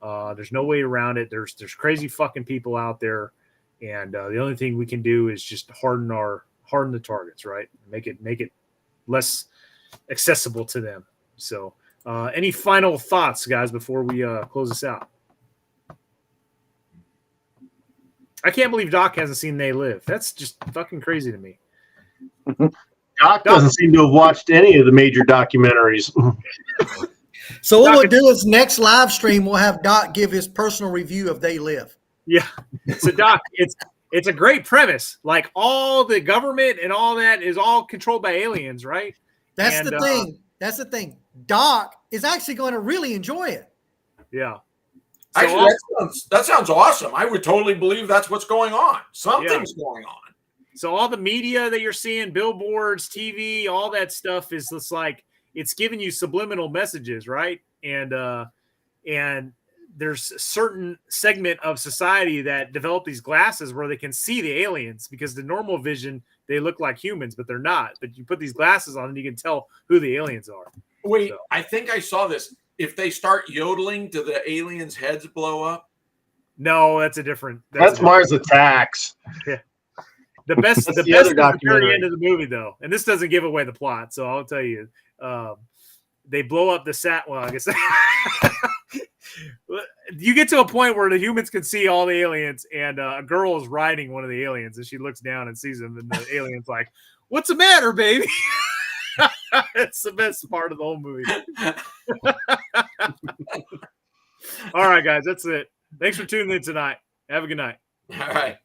There's no way around it. There's crazy fucking people out there, and the only thing we can do is just harden the targets, right? Make it less accessible to them. So, any final thoughts, guys, before we close this out? I can't believe Doc hasn't seen They Live. That's just fucking crazy to me. Doc doesn't seem to have watched any of the major documentaries. So what we'll do is next live stream, we'll have Doc give his personal review of They Live. Yeah. So Doc, it's a great premise. Like all the government and all that is all controlled by aliens, right? That's the thing. That's the thing. Doc is actually going to really enjoy it. Yeah. So Actually, that sounds awesome. I would totally believe that's what's going on. Something's going on. So all the media that you're seeing, billboards, TV, all that stuff is just like it's giving you subliminal messages, right? And there's a certain segment of society that develop these glasses where they can see the aliens because the normal vision, they look like humans, but they're not. But you put these glasses on and you can tell who the aliens are. Wait, so. I think I saw this. If they start yodeling, do the aliens' heads blow up? No, that's a different. That's Mars Attacks. Yeah. The best is the very end of the movie, though, and this doesn't give away the plot. So I'll tell you, they blow up the sat. Well, I guess you get to a point where the humans can see all the aliens, and a girl is riding one of the aliens, and she looks down and sees him, and the alien's like, "What's the matter, baby?" It's the best part of the whole movie. All right, guys, that's it. Thanks for tuning in tonight. Have a good night. All right.